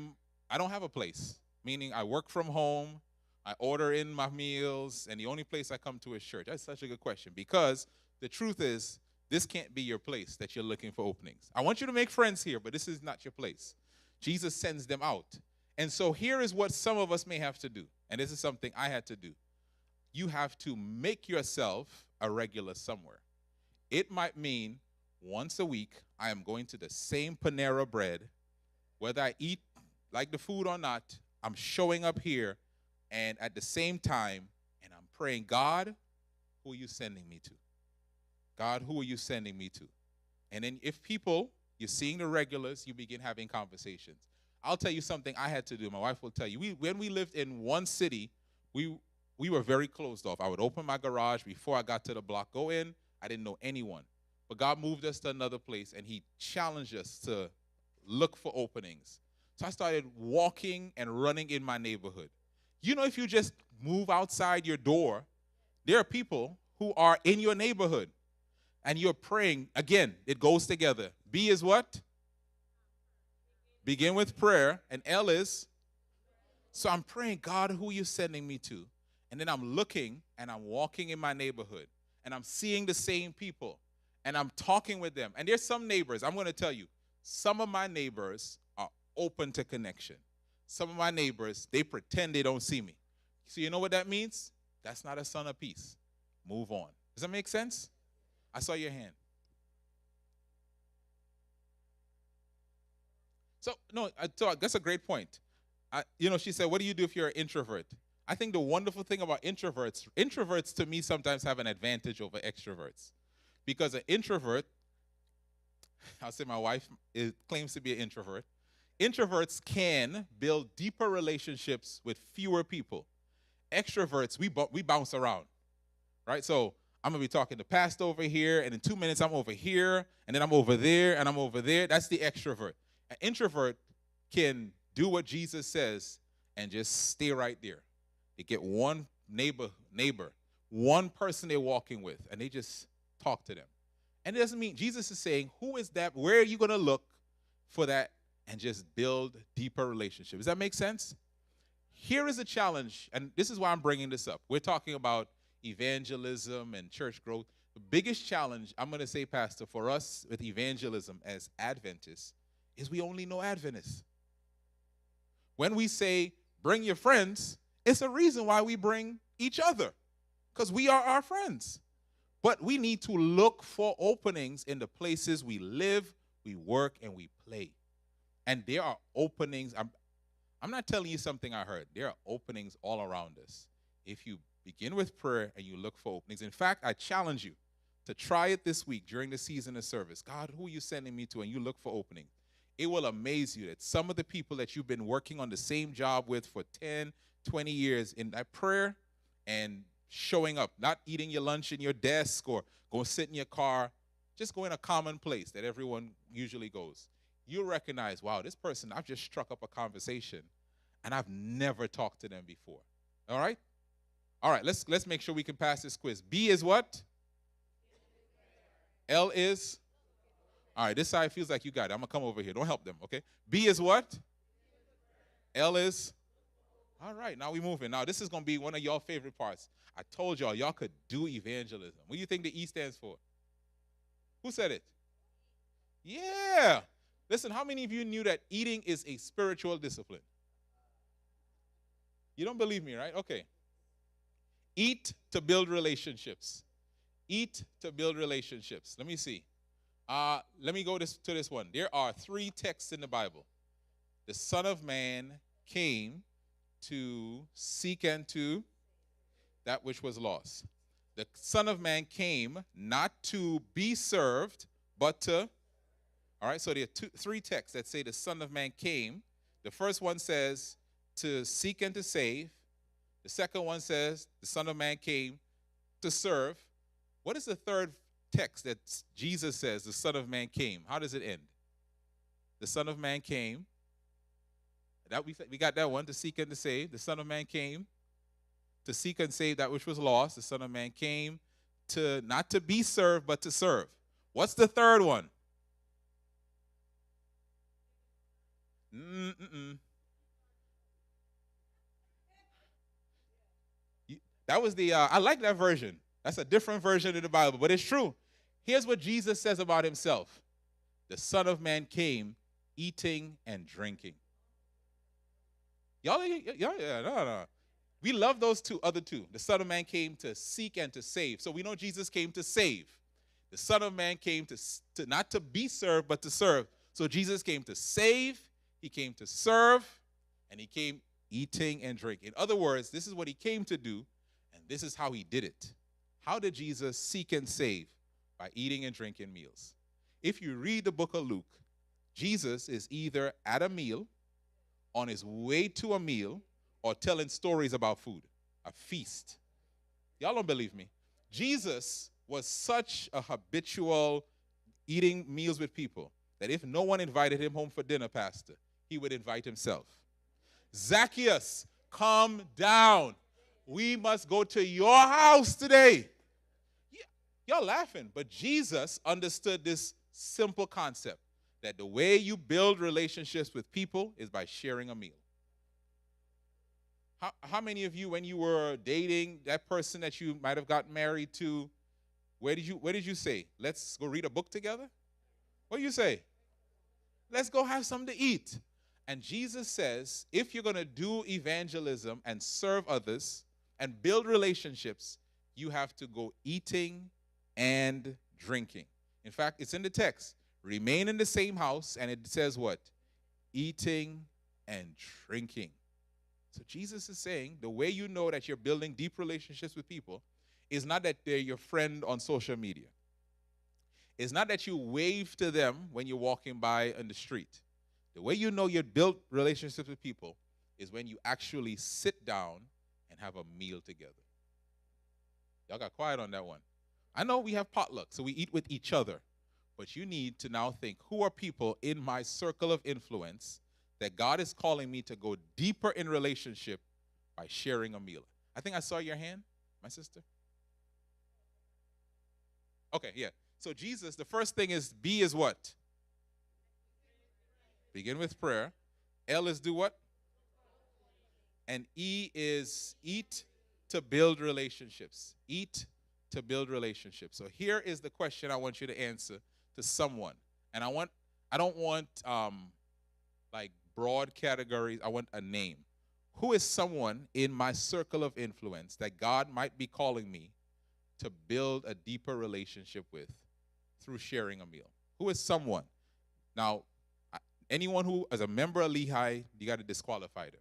don't have a place? Meaning I work from home, I order in my meals, and the only place I come to is church. That's such a good question, because the truth is, this can't be your place that you're looking for openings. I want you to make friends here, but this is not your place. Jesus sends them out. And so here is what some of us may have to do. And this is something I had to do. You have to make yourself a regular somewhere. It might mean once a week, I am going to the same Panera Bread. Whether I eat like the food or not, I'm showing up here, and at the same time, and I'm praying, God, who are you sending me to? God, who are you sending me to? And then if people, you're seeing the regulars, you begin having conversations. I'll tell you something I had to do. My wife will tell you. When we lived in one city, we were very closed off. I would open my garage before I got to the block, go in. I didn't know anyone. But God moved us to another place, and he challenged us to look for openings. So I started walking and running in my neighborhood. You know, if you just move outside your door, there are people who are in your neighborhood, and you're praying. Again, it goes together. B is what? Begin with prayer, and L is? So I'm praying, God, who are you sending me to? And then I'm looking, and I'm walking in my neighborhood, and I'm seeing the same people, and I'm talking with them. And there's some neighbors, I'm going to tell you, some of my neighbors are open to connection. Some of my neighbors, they pretend they don't see me. So you know what that means? That's not a son of peace. Move on. Does that make sense? I saw your hand. So, no, that's a great point. She said, what do you do if you're an introvert? I think the wonderful thing about introverts to me sometimes have an advantage over extroverts. Because an introvert, I'll say my wife claims to be an introvert. Introverts can build deeper relationships with fewer people. Extroverts, we bounce around, right? So I'm going to be talking to pastor over here, and in 2 minutes I'm over here, and then I'm over there, and I'm over there. That's the extrovert. An introvert can do what Jesus says and just stay right there. They get one neighbor, one person they're walking with, and they just talk to them. And it doesn't mean, Jesus is saying, who is that? Where are you going to look for that and just build deeper relationships? Does that make sense? Here is a challenge, and this is why I'm bringing this up. We're talking about evangelism and church growth. The biggest challenge, I'm going to say, Pastor, for us with evangelism as Adventists is we only know Adventists. When we say, bring your friends, it's a reason why we bring each other, because we are our friends. But we need to look for openings in the places we live, we work, and we play. And there are openings. I'm not telling you something I heard. There are openings all around us. If you begin with prayer and you look for openings. In fact, I challenge you to try it this week during the season of service. God, who are you sending me to? And you look for openings. It will amaze you that some of the people that you've been working on the same job with for 10, 20 years in that prayer and showing up, not eating your lunch in your desk or go sit in your car, just go in a common place that everyone usually goes. You'll recognize, wow, this person, I've just struck up a conversation and I've never talked to them before. All right? All right, let's make sure we can pass this quiz. B is what? L is? All right, this side feels like you got it. I'm going to come over here. Don't help them, okay? B is what? L is? All right, now we're moving. Now, this is going to be one of y'all favorite parts. I told y'all could do evangelism. What do you think the E stands for? Who said it? Yeah. Listen, how many of you knew that eating is a spiritual discipline? You don't believe me, right? Okay. Eat to build relationships. Eat to build relationships. Let me see. Let me go to this one. There are 3 texts in the Bible. The Son of Man came to seek and to that which was lost. The Son of Man came not to be served, but to. All right, so there are 3 texts that say the Son of Man came. The first one says to seek and to save. The second one says the Son of Man came to serve. What is the third text that Jesus says the Son of Man came? How does it end? The Son of Man came. That we got that one, to seek and to save. The Son of Man came to seek and save that which was lost. The Son of Man came to not to be served, but to serve. What's the third one? That was the, I like that version. That's a different version of the Bible, but it's true. Here's what Jesus says about himself. The Son of Man came eating and drinking. Y'all, no. We love those other two. The Son of Man came to seek and to save. So we know Jesus came to save. The Son of Man came to not to be served, but to serve. So Jesus came to save, he came to serve, and he came eating and drinking. In other words, this is what he came to do, and this is how he did it. How did Jesus seek and save? By eating and drinking meals. If you read the book of Luke, Jesus is either at a meal, on his way to a meal, or telling stories about food, a feast. Y'all don't believe me. Jesus was such a habitual eating meals with people that if no one invited him home for dinner, Pastor, he would invite himself. Zacchaeus, come down. We must go to your house today. Y'all laughing, but Jesus understood this simple concept that the way you build relationships with people is by sharing a meal. How many of you, when you were dating that person that you might have gotten married to, where did you say, let's go read a book together? What do you say? Let's go have something to eat. And Jesus says, if you're going to do evangelism and serve others and build relationships, you have to go eating and drinking. In fact, it's in the text. Remain in the same house, and it says what? Eating and drinking. So Jesus is saying the way you know that you're building deep relationships with people is not that they're your friend on social media. It's not that you wave to them when you're walking by on the street. The way you know you build relationships with people is when you actually sit down and have a meal together. Y'all got quiet on that one. I know we have potluck, so we eat with each other. But you need to now think, who are people in my circle of influence that God is calling me to go deeper in relationship by sharing a meal? I think I saw your hand, my sister. Okay, yeah. So Jesus, the first thing is B is what? Begin with prayer. L is do what? And E is eat to build relationships. Eat to build relationships. So here is the question I want you to answer to someone. And I don't want like broad categories. I want a name. Who is someone in my circle of influence that God might be calling me to build a deeper relationship with through sharing a meal? Who is someone? Now, anyone who is a member of Lehigh, you got to disqualify them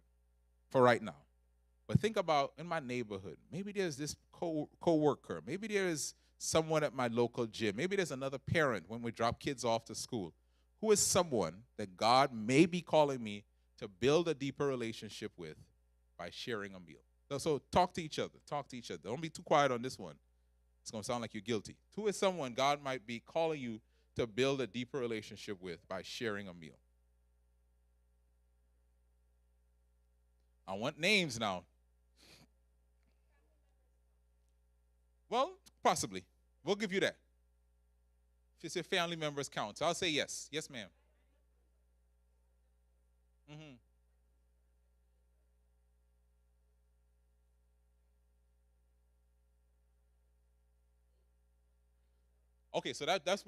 for right now. But think about in my neighborhood, maybe there's this co-worker. Maybe there's someone at my local gym. Maybe there's another parent when we drop kids off to school. Who is someone that God may be calling me to build a deeper relationship with by sharing a meal? So talk to each other. Talk to each other. Don't be too quiet on this one. It's going to sound like you're guilty. Who is someone God might be calling you to build a deeper relationship with by sharing a meal? I want names now. Well, possibly. We'll give you that. If you say family members count, so I'll say yes. Yes, ma'am. Mm-hmm. Okay, so that's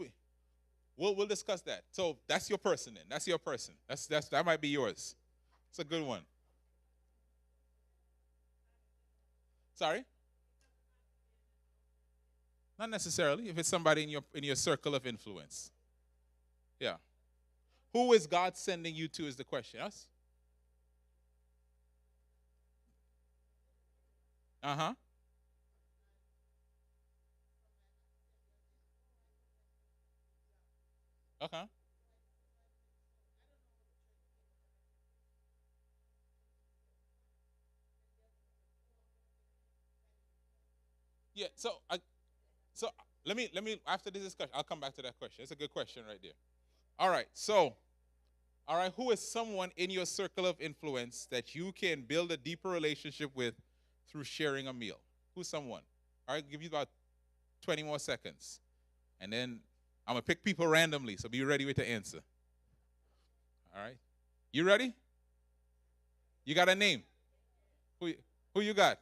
we'll discuss that. So that's your person then. That's your person. That might be yours. It's a good one. Sorry? Not necessarily. If it's somebody in your circle of influence. Yeah. Who is God sending you to is the question. Us? Uh-huh. Okay. Yeah. So let me after this discussion, I'll come back to that question. It's a good question right there. All right. So, all right, who is someone in your circle of influence that you can build a deeper relationship with through sharing a meal? Who's someone? All right, give you about 20 more seconds. And then I'm going to pick people randomly, so be ready with the answer. All right. You ready? You got a name? Who you got?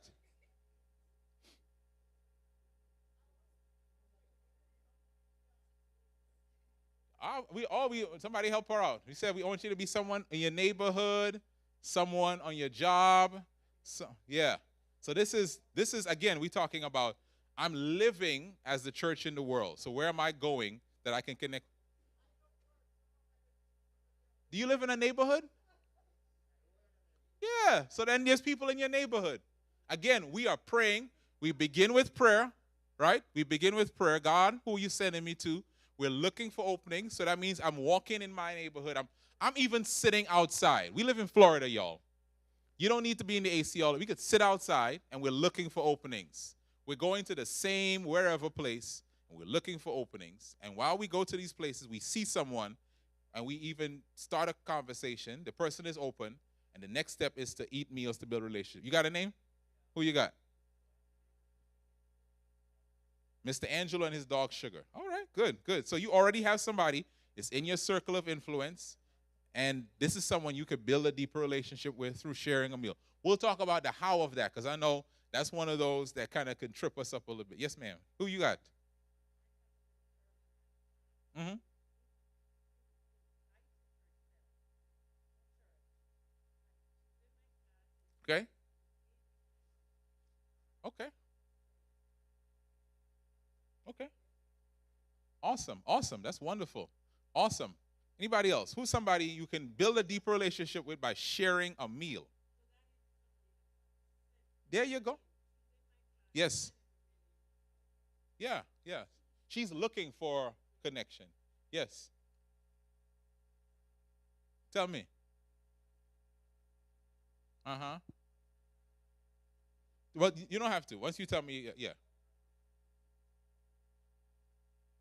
Somebody help her out. We said we want you to be someone in your neighborhood, someone on your job. So yeah. So this is again, we're talking about I'm living as the church in the world. So where am I going that I can connect? Do you live in a neighborhood? Yeah. So then there's people in your neighborhood. Again, we are praying. We begin with prayer, right? We begin with prayer. God, who are you sending me to? We're looking for openings. So that means I'm walking in my neighborhood. I'm even sitting outside. We live in Florida, y'all. You don't need to be in the AC all. We could sit outside and we're looking for openings. We're going to the same wherever place and we're looking for openings. And while we go to these places, we see someone and we even start a conversation. The person is open. And the next step is to eat meals to build relationships. You got a name? Who you got? Mr. Angelo and his dog Sugar. All right, good, good. So you already have somebody. It's in your circle of influence. And this is someone you could build a deeper relationship with through sharing a meal. We'll talk about the how of that because I know that's one of those that kind of can trip us up a little bit. Yes, ma'am. Who you got? Mm-hmm. Okay. Okay. Okay. Awesome. Awesome. That's wonderful. Awesome. Anybody else? Who's somebody you can build a deeper relationship with by sharing a meal? There you go. Yes. Yeah. Yeah. She's looking for connection. Yes. Tell me. Uh-huh. Well, you don't have to. Once you tell me, yeah.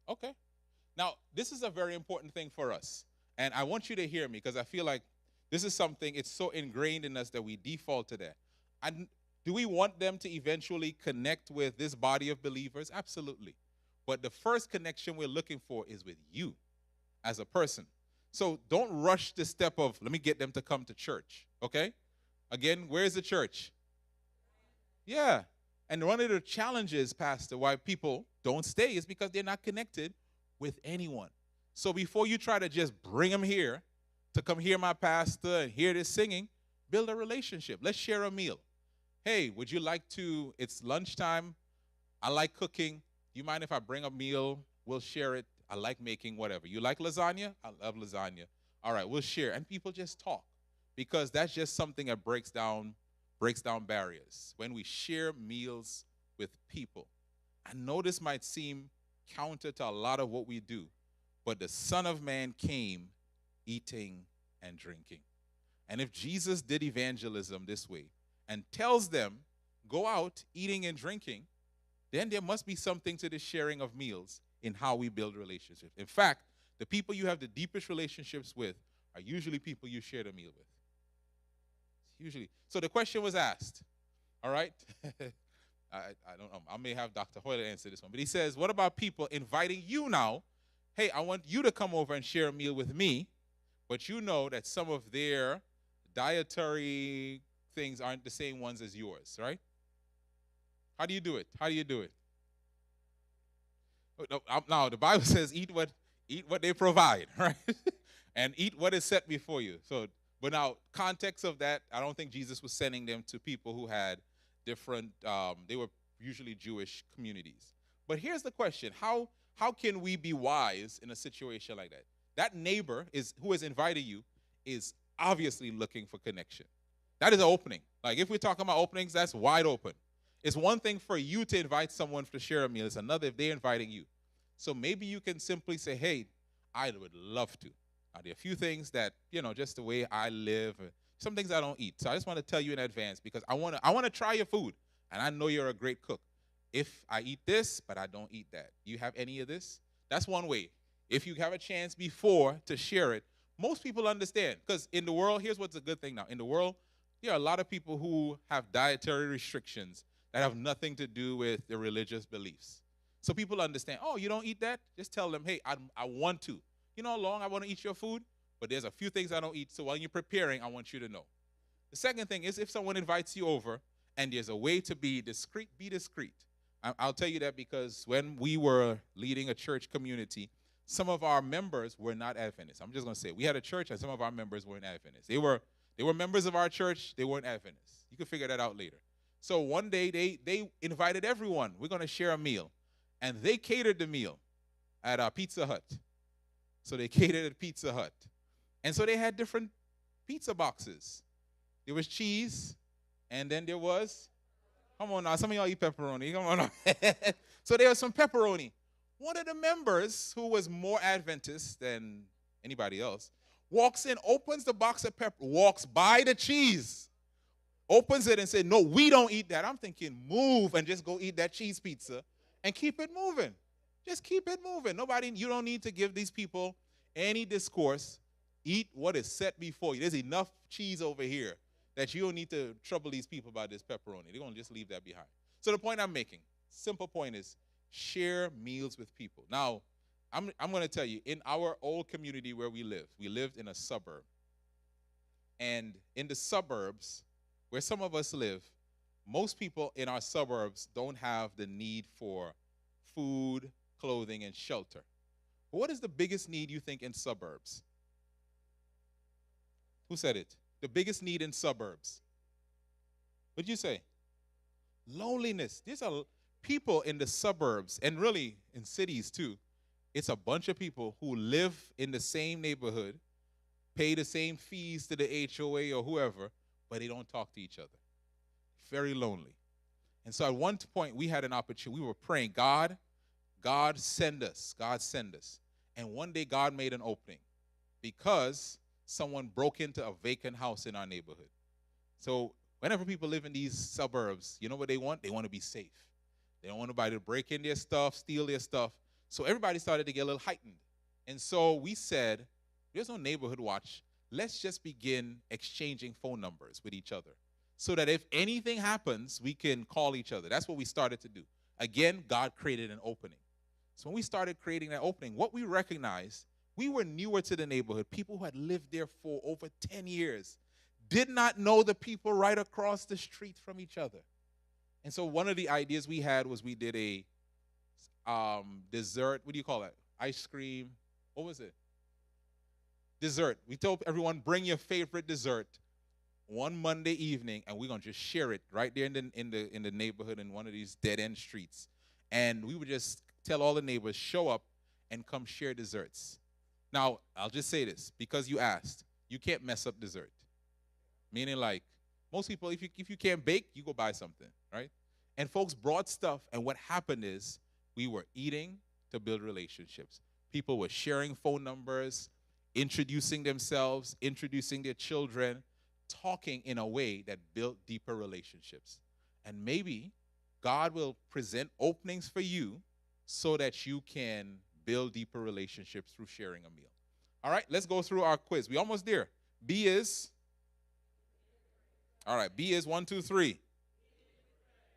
Okay. Now, this is a very important thing for us. And I want you to hear me because I feel like this is something, it's so ingrained in us that we default to that. And do we want them to eventually connect with this body of believers? Absolutely. But the first connection we're looking for is with you as a person. So don't rush the step of, let me get them to come to church. Okay? Again, where's the church? Yeah. And one of the challenges, Pastor, why people don't stay is because they're not connected with anyone. So before you try to just bring them here to come hear my pastor and hear this singing, build a relationship. Let's share a meal. Hey, would you like to, it's lunchtime. I like cooking. Do you mind if I bring a meal? We'll share it. I like making whatever. You like lasagna? I love lasagna. All right, we'll share. And people just talk because that's just something that breaks down barriers. When we share meals with people. I know this might seem counter to a lot of what we do, but the Son of Man came eating and drinking. And if Jesus did evangelism this way and tells them, go out eating and drinking, then there must be something to the sharing of meals in how we build relationships. In fact, the people you have the deepest relationships with are usually people you share the meal with. Usually. So the question was asked, all right? I don't know. I may have Dr. Hoyle answer this one. But he says, what about people inviting you now? Hey, I want you to come over and share a meal with me, but you know that some of their dietary things aren't the same ones as yours, right? How do you do it? How do you do it? Now, the Bible says eat what they provide, right? And eat what is set before you. So, but now, context of that, I don't think Jesus was sending them to people who had different, they were usually Jewish communities. But here's the question. How can we be wise in a situation like that? That neighbor who has invited you is obviously looking for connection. That is an opening. Like if we're talking about openings, that's wide open. It's one thing for you to invite someone to share a meal. It's another if they're inviting you. So maybe you can simply say, hey, I would love to. Now, there are a few things that, just the way I live, some things I don't eat. So I just want to tell you in advance because I want to try your food, and I know you're a great cook. If I eat this, but I don't eat that. Do you have any of this? That's one way. If you have a chance before to share it, most people understand. Because in the world, here's what's a good thing now. In the world, there are a lot of people who have dietary restrictions that have nothing to do with their religious beliefs. So people understand, oh, you don't eat that? Just tell them, hey, I want to. You know how long I want to eat your food? But there's a few things I don't eat, so while you're preparing, I want you to know. The second thing is if someone invites you over and there's a way to be discreet, be discreet. I'll tell you that because when we were leading a church community, some of our members were not Adventists. I'm just going to say, we had a church and some of our members weren't Adventists. They were members of our church, they weren't Adventists. You can figure that out later. So one day they invited everyone. We're going to share a meal. And they catered the meal at Pizza Hut. So they catered at Pizza Hut. And so they had different pizza boxes. There was cheese, and then there was, come on now, some of y'all eat pepperoni. Come on now. So there was some pepperoni. One of the members, who was more Adventist than anybody else, walks in, opens the box of pepper, walks by the cheese, opens it and said, no, we don't eat that. I'm thinking, move and just go eat that cheese pizza and keep it moving. Just keep it moving. You don't need to give these people any discourse. Eat what is set before you. There's enough cheese over here that you don't need to trouble these people about this pepperoni. They're going to just leave that behind. So the point I'm making, simple point is, share meals with people. Now, I'm going to tell you, in our old community where we lived in a suburb. And in the suburbs, where some of us live, most people in our suburbs don't have the need for food, clothing, and shelter. But what is the biggest need you think in suburbs? Who said it? The biggest need in suburbs. What'd you say? Loneliness. There's people in the suburbs, and really in cities too. It's a bunch of people who live in the same neighborhood, pay the same fees to the HOA or whoever, but they don't talk to each other. Very lonely. And so at one point, we had an opportunity. We were praying, God send us. God send us. And one day, God made an opening because someone broke into a vacant house in our neighborhood. So whenever people live in these suburbs, you know what they want? They want to be safe. They don't want anybody to break in their stuff, steal their stuff. So everybody started to get a little heightened. And so we said, there's no neighborhood watch. Let's just begin exchanging phone numbers with each other so that if anything happens, we can call each other. That's what we started to do. Again, God created an opening. So when we started creating that opening, what we recognized, we were newer to the neighborhood. People who had lived there for over 10 years did not know the people right across the street from each other. And so one of the ideas we had was we did a dessert. What do you call that? Ice cream. What was it? Dessert. We told everyone, bring your favorite dessert one Monday evening, and we're gonna just share it right there in the neighborhood in one of these dead end streets. And we would just tell all the neighbors, show up and come share desserts. Now, I'll just say this, because you asked, you can't mess up dessert. Meaning, like, most people, if you can't bake, you go buy something, right? And folks brought stuff, and what happened is we were eating to build relationships. People were sharing phone numbers, introducing themselves, introducing their children, talking in a way that built deeper relationships. And maybe God will present openings for you so that you can build deeper relationships through sharing a meal. All right, let's go through our quiz. We're almost there. B is? All right, B is 1, 2, 3.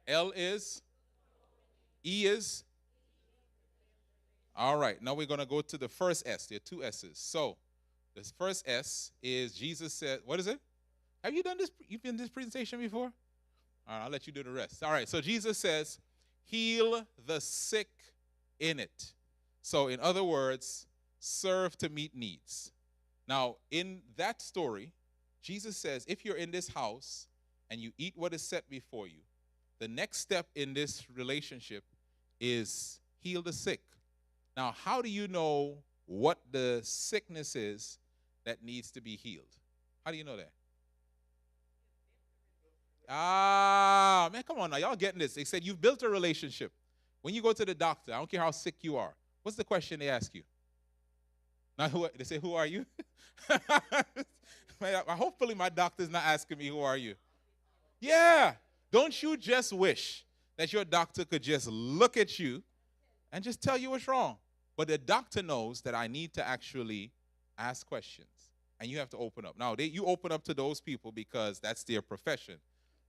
L is? E is? All right, now we're going to go to the first S. There are 2 S's. So the first S is Jesus said, what is it? Have you done this? You've been in this presentation before? All right, I'll let you do the rest. All right, so Jesus says, heal the sick in it. So in other words, serve to meet needs. Now, in that story, Jesus says, if you're in this house and you eat what is set before you, the next step in this relationship is heal the sick. Now, how do you know what the sickness is that needs to be healed? How do you know that? Ah, man, come on now. Y'all getting this. They said you've built a relationship. When you go to the doctor, I don't care how sick you are, what's the question they ask you? Not who, they say, who are you? Hopefully my doctor's not asking me, who are you? Yeah. Don't you just wish that your doctor could just look at you and just tell you what's wrong? But the doctor knows that I need to actually ask questions. And you have to open up. Now, you open up to those people because that's their profession.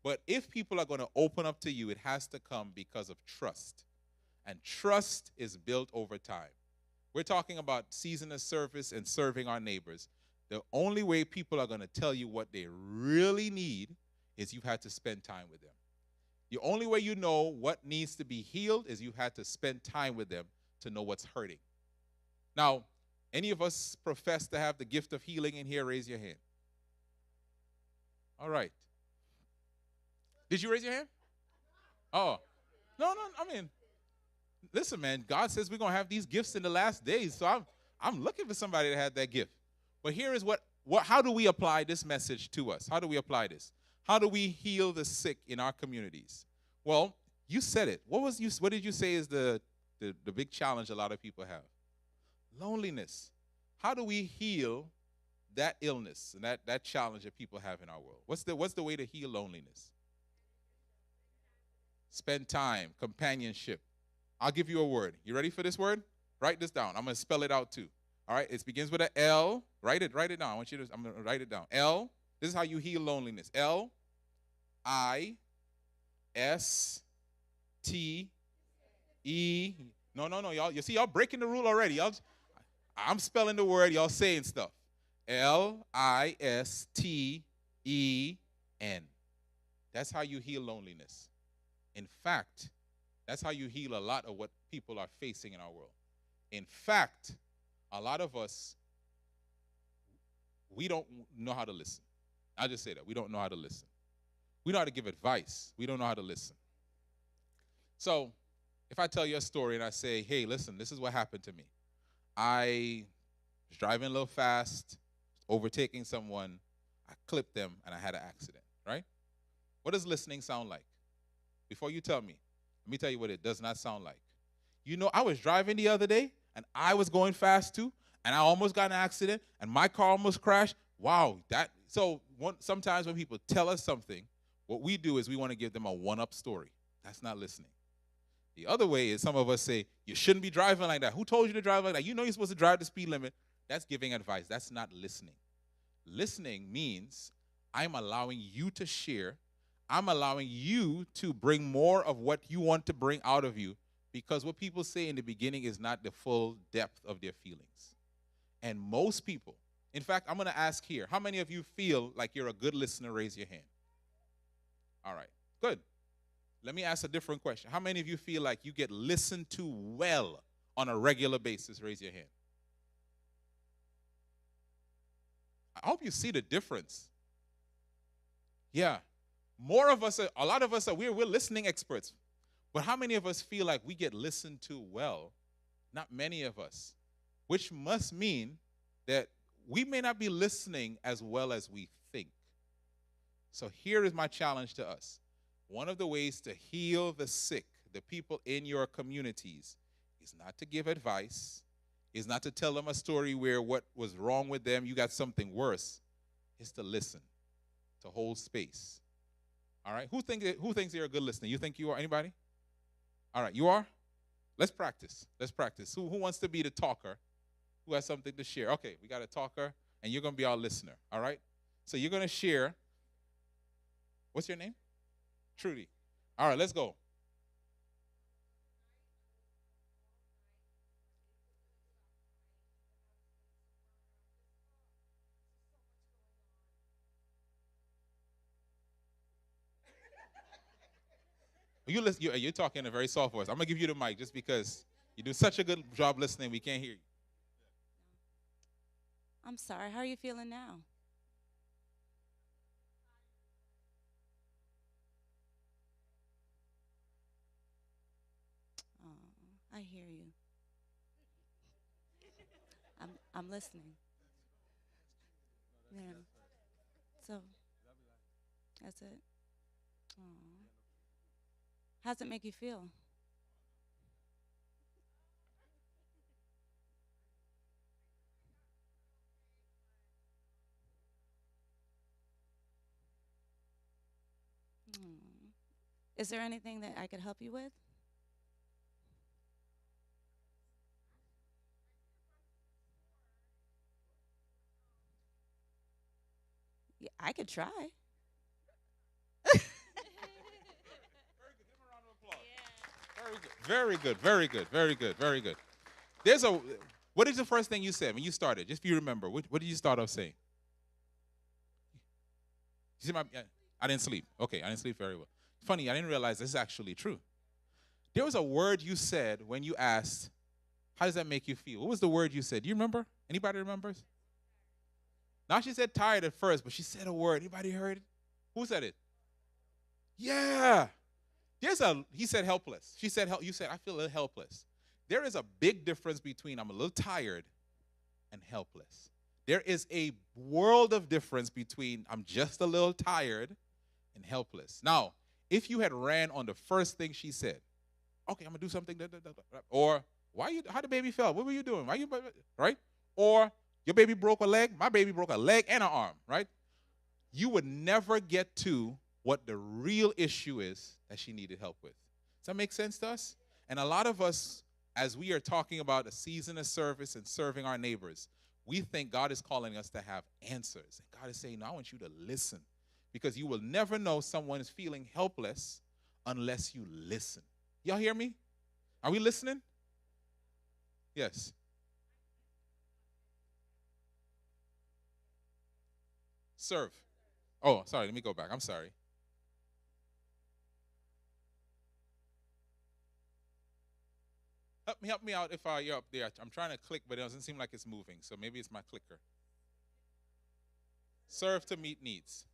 But if people are going to open up to you, it has to come because of trust. And trust is built over time. We're talking about season of service and serving our neighbors. The only way people are going to tell you what they really need is you've had to spend time with them. The only way you know what needs to be healed is you've had to spend time with them to know what's hurting. Now, any of us profess to have the gift of healing in here? Raise your hand. All right. Did you raise your hand? Oh. No, I mean, listen, man, God says we're going to have these gifts in the last days, so I'm looking for somebody that had that gift. But here is how do we apply this message to us? How do we apply this? How do we heal the sick in our communities? Well, you said it. What did you say is the big challenge a lot of people have? Loneliness. How do we heal that illness and that challenge that people have in our world? What's the way to heal loneliness? Spend time, companionship. I'll give you a word. You ready for this word? Write this down. I'm going to spell it out too. All right, it begins with an L. Write it down. I'm going to write it down. L. This is how you heal loneliness. L-I-S-T-E. No, y'all. You see, y'all breaking the rule already. I'm spelling the word. Y'all saying stuff. L-I-S-T-E-N. That's how you heal loneliness. In fact, that's how you heal a lot of what people are facing in our world. In fact, a lot of us, we don't know how to listen. I'll just say that. We don't know how to listen. We know how to give advice. We don't know how to listen. So if I tell you a story and I say, hey, listen, this is what happened to me. I was driving a little fast, overtaking someone. I clipped them, and I had an accident, right? What does listening sound like? Before you tell me, let me tell you what it does not sound like. You know, I was driving the other day, and I was going fast too, and I almost got in an accident, and my car almost crashed. Wow, sometimes when people tell us something, what we do is we want to give them a one-up story. That's not listening. The other way is some of us say, you shouldn't be driving like that. Who told you to drive like that? You know you're supposed to drive the speed limit. That's giving advice. That's not listening. Listening means I'm allowing you to share. I'm allowing you to bring more of what you want to bring out of you, because what people say in the beginning is not the full depth of their feelings. And most people, in fact, I'm going to ask here, how many of you feel like you're a good listener? Raise your hand. All right, good. Let me ask a different question. How many of you feel like you get listened to well on a regular basis? Raise your hand. I hope you see the difference. Yeah. More of us, a lot of us, we're listening experts. But how many of us feel like we get listened to well? Not many of us. Which must mean that we may not be listening as well as we think. So here is my challenge to us. One of the ways to heal the sick, the people in your communities, is not to give advice, is not to tell them a story where what was wrong with them, you got something worse. It's to listen, to hold space. All right? Who thinks you're a good listener? You think you are? Anybody? All right, you are? Let's practice. Let's practice. Who wants to be the talker? Who has something to share? Okay, we got a talker, and you're going to be our listener. All right? So you're going to share. What's your name? Trudy. All right, let's go. You're talking in a very soft voice. I'm going to give you the mic just because you do such a good job listening, we can't hear you. I'm sorry. How are you feeling now? Oh, I hear you. I'm listening. Yeah. So that's it. Oh. How's it make you feel? Hmm. Is there anything that I could help you with? Yeah, I could try. Very good, very good, very good, very good. What is the first thing you said when you started? Just if you remember, what did you start off saying? You see I didn't sleep. Okay, I didn't sleep very well. Funny, I didn't realize this is actually true. There was a word you said when you asked, how does that make you feel? What was the word you said? Do you remember? Anybody remembers? Now she said tired at first, but she said a word. Anybody heard it? Who said it? Yeah. He said helpless. She said, you said, I feel a little helpless. There is a big difference between I'm a little tired and helpless. There is a world of difference between I'm just a little tired and helpless. Now, if you had ran on the first thing she said, okay, I'm going to do something, or how the baby fell? What were you doing? Right? Or your baby broke a leg, my baby broke a leg and an arm, right? You would never get to what the real issue is that she needed help with. Does that make sense to us? And a lot of us, as we are talking about a season of service and serving our neighbors, we think God is calling us to have answers. And God is saying, no, I want you to listen. Because you will never know someone is feeling helpless unless you listen. Y'all hear me? Are we listening? Yes. Serve. Oh, sorry, let me go back. I'm sorry. Help me out if you're up there. I'm trying to click, but it doesn't seem like it's moving. So maybe it's my clicker. Serve to meet needs.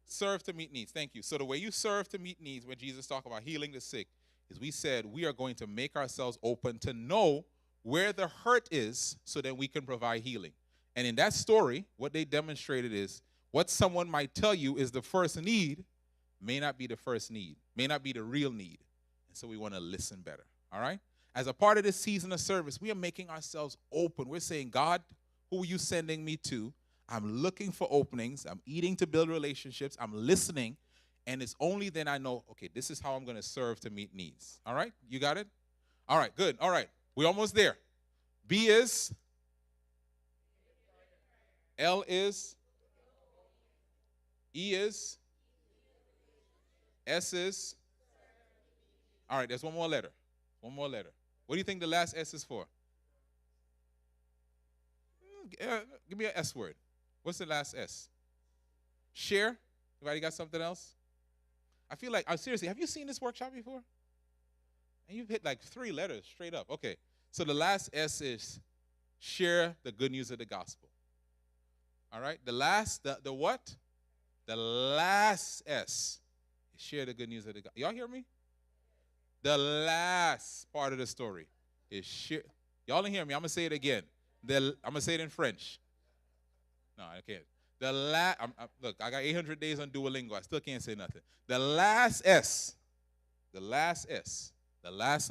Serve to meet needs. Thank you. So the way you serve to meet needs when Jesus talked about healing the sick is we said we are going to make ourselves open to know where the hurt is so that we can provide healing. And in that story, what they demonstrated is what someone might tell you is the first need may not be the first need, may not be the real need. And so we want to listen better. All right? As a part of this season of service, we are making ourselves open. We're saying, God, who are you sending me to? I'm looking for openings. I'm eating to build relationships. I'm listening. And it's only then I know, okay, this is how I'm going to serve to meet needs. All right? You got it? All right, good. All right. We're almost there. B is, L is, E is, S is. All right, there's one more letter. One more letter. What do you think the last S is for? Give me an S word. What's the last S? Share? Anybody got something else? I feel like, seriously, have you seen this workshop before? And you've hit like 3 letters straight up. Okay, so the last S is share the good news of the gospel. All right, the what? The last S is share the good news of the gospel. Y'all hear me? The last part of the story is share. Y'all didn't hear me. I'm going to say it again. I'm going to say it in French. No, I can't. Look, I got 800 days on Duolingo. I still can't say nothing. The last S, the last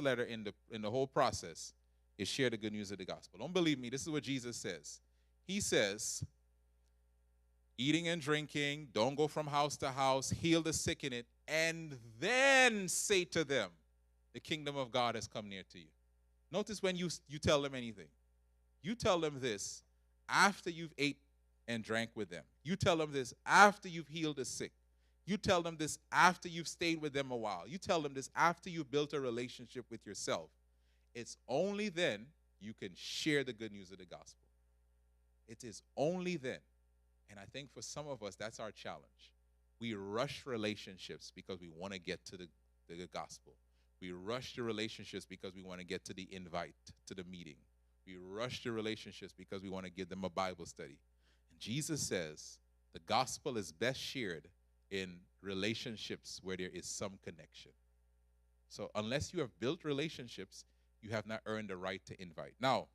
letter in the whole process is share the good news of the gospel. Don't believe me. This is what Jesus says. He says, eating and drinking, don't go from house to house, heal the sick in it, and then say to them, the kingdom of God has come near to you. Notice when you tell them anything. You tell them this after you've ate and drank with them. You tell them this after you've healed the sick. You tell them this after you've stayed with them a while. You tell them this after you've built a relationship with yourself. It's only then you can share the good news of the gospel. It is only then. And I think for some of us, that's our challenge. We rush relationships because we want to get to the gospel. We rush the relationships because we want to get to the invite, to the meeting. We rush the relationships because we want to give them a Bible study. And Jesus says the gospel is best shared in relationships where there is some connection. So unless you have built relationships, you have not earned the right to invite. Now,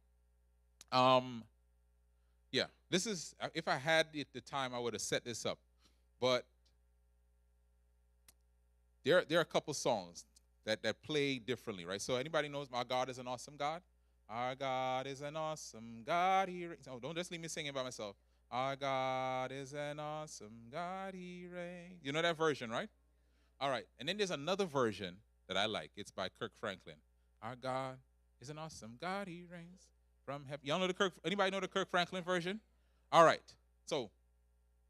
this is, if I had the time, I would have set this up. But there are a couple songs that play differently, right? So anybody knows our God is an awesome God? Our God is an awesome God. Oh, don't just leave me singing by myself. Our God is an awesome God. He reigns. You know that version, right? All right. And then there's another version that I like. It's by Kirk Franklin. Our God is an awesome God. He reigns from heaven. Y'all know anybody know the Kirk Franklin version? All right. So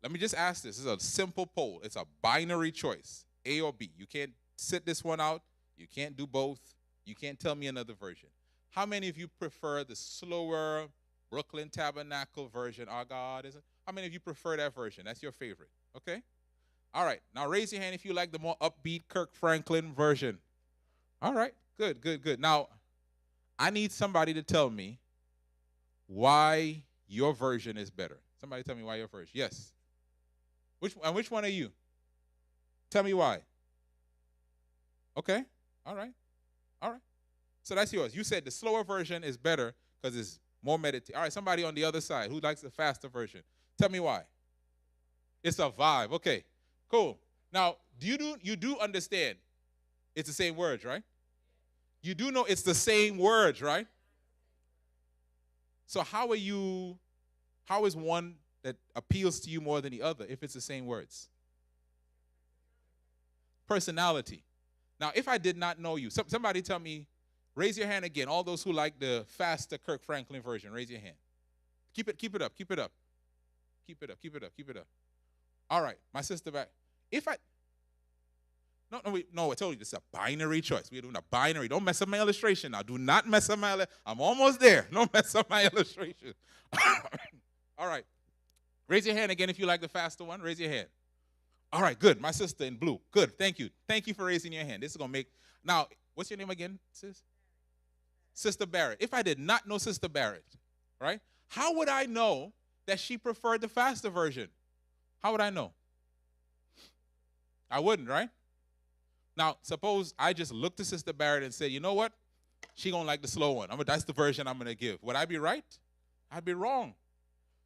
let me just ask this. This is a simple poll. It's a binary choice, A or B. You can't sit this one out. You can't do both. You can't tell me another version. How many of you prefer the slower Brooklyn Tabernacle version? Our God is. How many of you prefer that version? That's your favorite. Okay? All right. Now raise your hand if you like the more upbeat Kirk Franklin version. All right. Good, good, good. Now, I need somebody to tell me why your version is better. Somebody tell me why your version. Yes. Which one are you? Tell me why. Okay. All right. All right. So that's yours. You said the slower version is better because it's more meditative. All right, somebody on the other side who likes the faster version. Tell me why. It's a vibe. Okay, cool. Now, you do understand it's the same words, right? You do know it's the same words, right? So how is one that appeals to you more than the other if it's the same words? Personality. Now, if I did not know you, somebody tell me, raise your hand again. All those who like the faster Kirk Franklin version, raise your hand. Keep it up, keep it up. Keep it up, keep it up. All right, my sister back. No, I told you this is a binary choice. We're doing a binary. Don't mess up my illustration now. Do not mess up my I'm almost there. Don't mess up my illustration. All right. Raise your hand again if you like the faster one. Raise your hand. All right, good. My sister in blue. Good. Thank you. Thank you for raising your hand. This is going to make. Now, what's your name again, sis? Sister Barrett. If I did not know Sister Barrett, right, how would I know that she preferred the faster version? How would I know? I wouldn't, right? Now, suppose I just looked to Sister Barrett and said, you know what? She going to like the slow one. That's the version I'm going to give. Would I be right? I'd be wrong.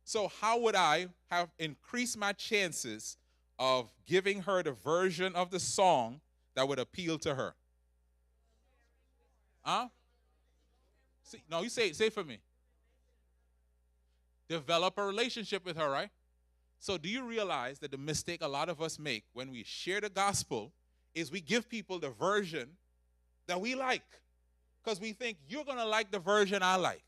So how would I have increased my chances of giving her the version of the song that would appeal to her? Huh? See, no, you say it for me. Develop a relationship with her, right? So do you realize that the mistake a lot of us make when we share the gospel is we give people the version that we like, because we think you're going to like the version I like.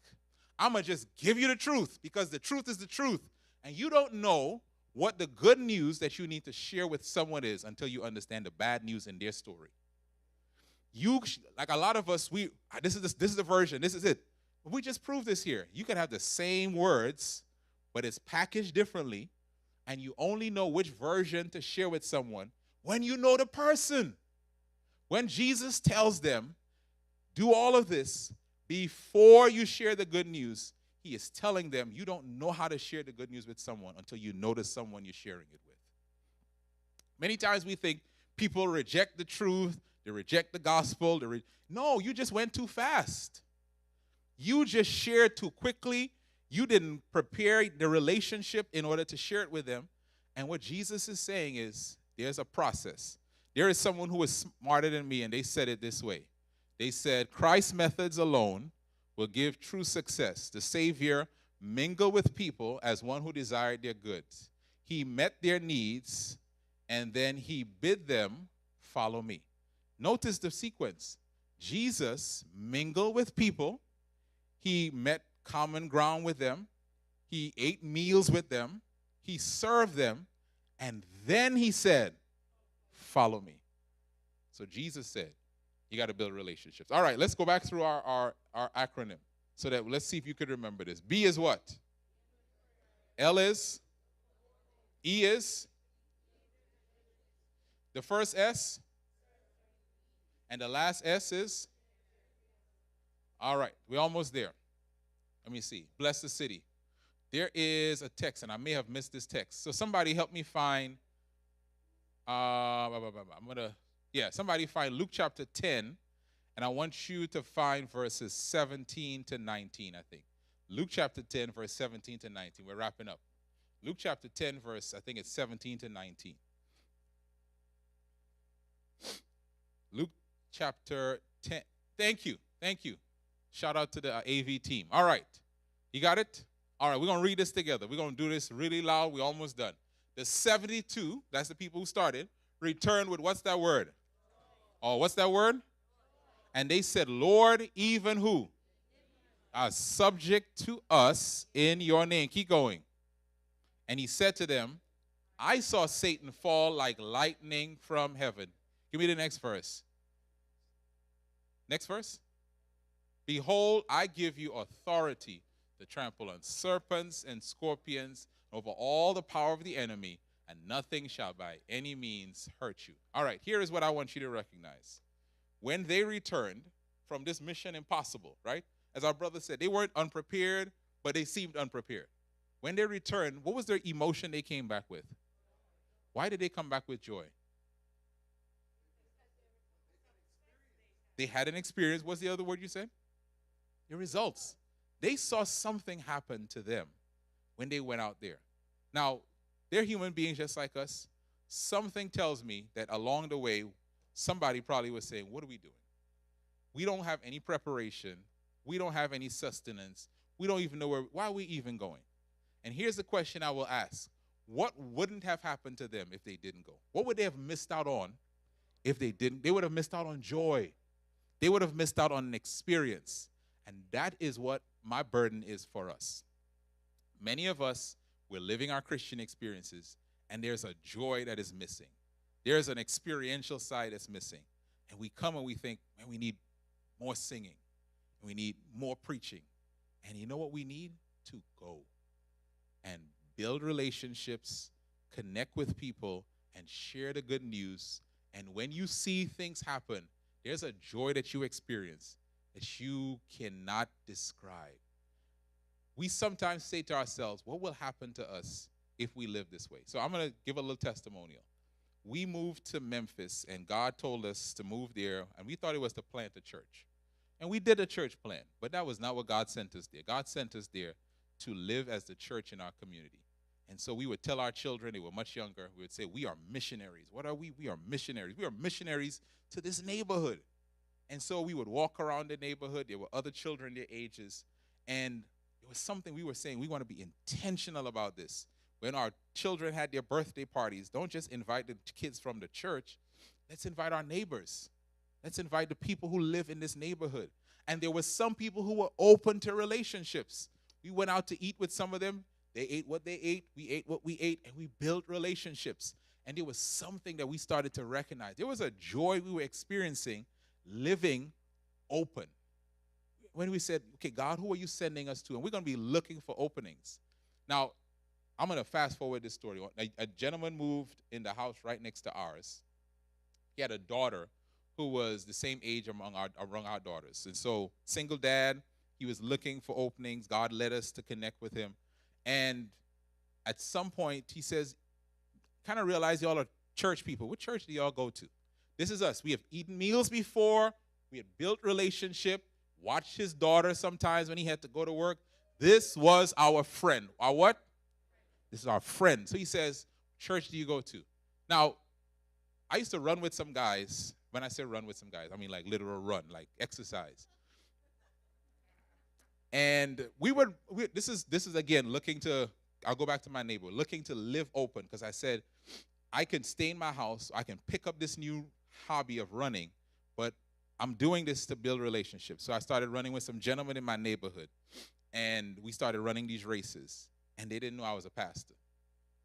I'm going to just give you the truth because the truth is the truth. And you don't know what the good news that you need to share with someone is until you understand the bad news in their story. Like a lot of us, this is the version, this is it. We just proved this here. You can have the same words, but it's packaged differently, and you only know which version to share with someone when you know the person. When Jesus tells them, do all of this before you share the good news, he is telling them you don't know how to share the good news with someone until you notice someone you're sharing it with. Many times we think people reject the truth, they reject the gospel. No, you just went too fast. You just shared too quickly. You didn't prepare the relationship in order to share it with them. And what Jesus is saying is there's a process. There is someone who is smarter than me, and they said it this way. They said, Christ's methods alone will give true success. The Savior mingled with people as one who desired their goods. He met their needs, and then he bid them follow me. Notice the sequence. Jesus mingled with people. He met common ground with them. He ate meals with them. He served them. And then he said, follow me. So Jesus said, you got to build relationships. All right, let's go back through our acronym so that let's see if you could remember this. B is what? L is? E is? The first S? And the last S is? All right, we're almost there. Let me see. Bless the city. There is a text, and I may have missed this text. So somebody help me find, somebody find Luke chapter 10, and I want you to find verses 17 to 19, I think. Luke chapter 10, verse 17 to 19. We're wrapping up. Luke chapter 10, verse, I think it's 17 to 19. Luke chapter 10. Thank you. Shout out to the AV team. All right. You got it? All right, we're going to read this together. We're going to do this really loud. We're almost done. The 72, that's the people who started, returned with what's that word? Oh, what's that word? And they said, Lord, even who? Are subject to us in your name. Keep going. And he said to them, I saw Satan fall like lightning from heaven. Give me the next verse. Next verse. Behold, I give you authority to trample on serpents and scorpions over all the power of the enemy, and nothing shall by any means hurt you. All right, here is what I want you to recognize. When they returned from this mission impossible, right? As our brother said, they weren't unprepared, but they seemed unprepared. When they returned, what was their emotion they came back with? Why did they come back with joy? They had an experience. What's the other word you said? The results. They saw something happen to them when they went out there. Now, they're human beings just like us. Something tells me that along the way, somebody probably was saying, what are we doing? We don't have any preparation. We don't have any sustenance. We don't even know why are we even going? And here's the question I will ask. What wouldn't have happened to them if they didn't go? What would they have missed out on if they didn't? They would have missed out on joy. They would have missed out on an experience. And that is what my burden is for us. Many of us, we're living our Christian experiences, and there's a joy that is missing. There's an experiential side that's missing. And we come and we think, man, we need more singing. We need more preaching. And you know what we need? To go and build relationships, connect with people, and share the good news. And when you see things happen, there's a joy that you experience that you cannot describe. We sometimes say to ourselves, what will happen to us if we live this way? So I'm going to give a little testimonial. We moved to Memphis, and God told us to move there, and we thought it was to plant a church. And we did a church plant, but that was not what God sent us there. God sent us there to live as the church in our community. And so we would tell our children, they were much younger, we would say, we are missionaries. What are we? We are missionaries. We are missionaries to this neighborhood. And so we would walk around the neighborhood. There were other children their ages. And it was something we were saying, we want to be intentional about this. When our children had their birthday parties, don't just invite the kids from the church. Let's invite our neighbors. Let's invite the people who live in this neighborhood. And there were some people who were open to relationships. We went out to eat with some of them. They ate what they ate. We ate what we ate. And we built relationships. And there was something that we started to recognize. There was a joy we were experiencing living open. When we said, okay, God, who are you sending us to? And we're going to be looking for openings. Now, I'm going to fast forward this story. A gentleman moved in the house right next to ours. He had a daughter who was the same age among our daughters. And so, single dad, he was looking for openings. God led us to connect with him. And at some point, he says, kind of realize y'all are church people. What church do y'all go to? This is us. We have eaten meals before. We had built relationship, watched his daughter sometimes when he had to go to work. This was our friend. Our what? This is our friend. So he says, church do you go to? Now, I used to run with some guys. When I say run with some guys, I mean like literal run, like exercise. And this is again looking to, I'll go back to my neighbor, looking to live open, because I said, I can stay in my house, I can pick up this new hobby of running, but I'm doing this to build relationships. So I started running with some gentlemen in my neighborhood, and we started running these races, and they didn't know I was a pastor.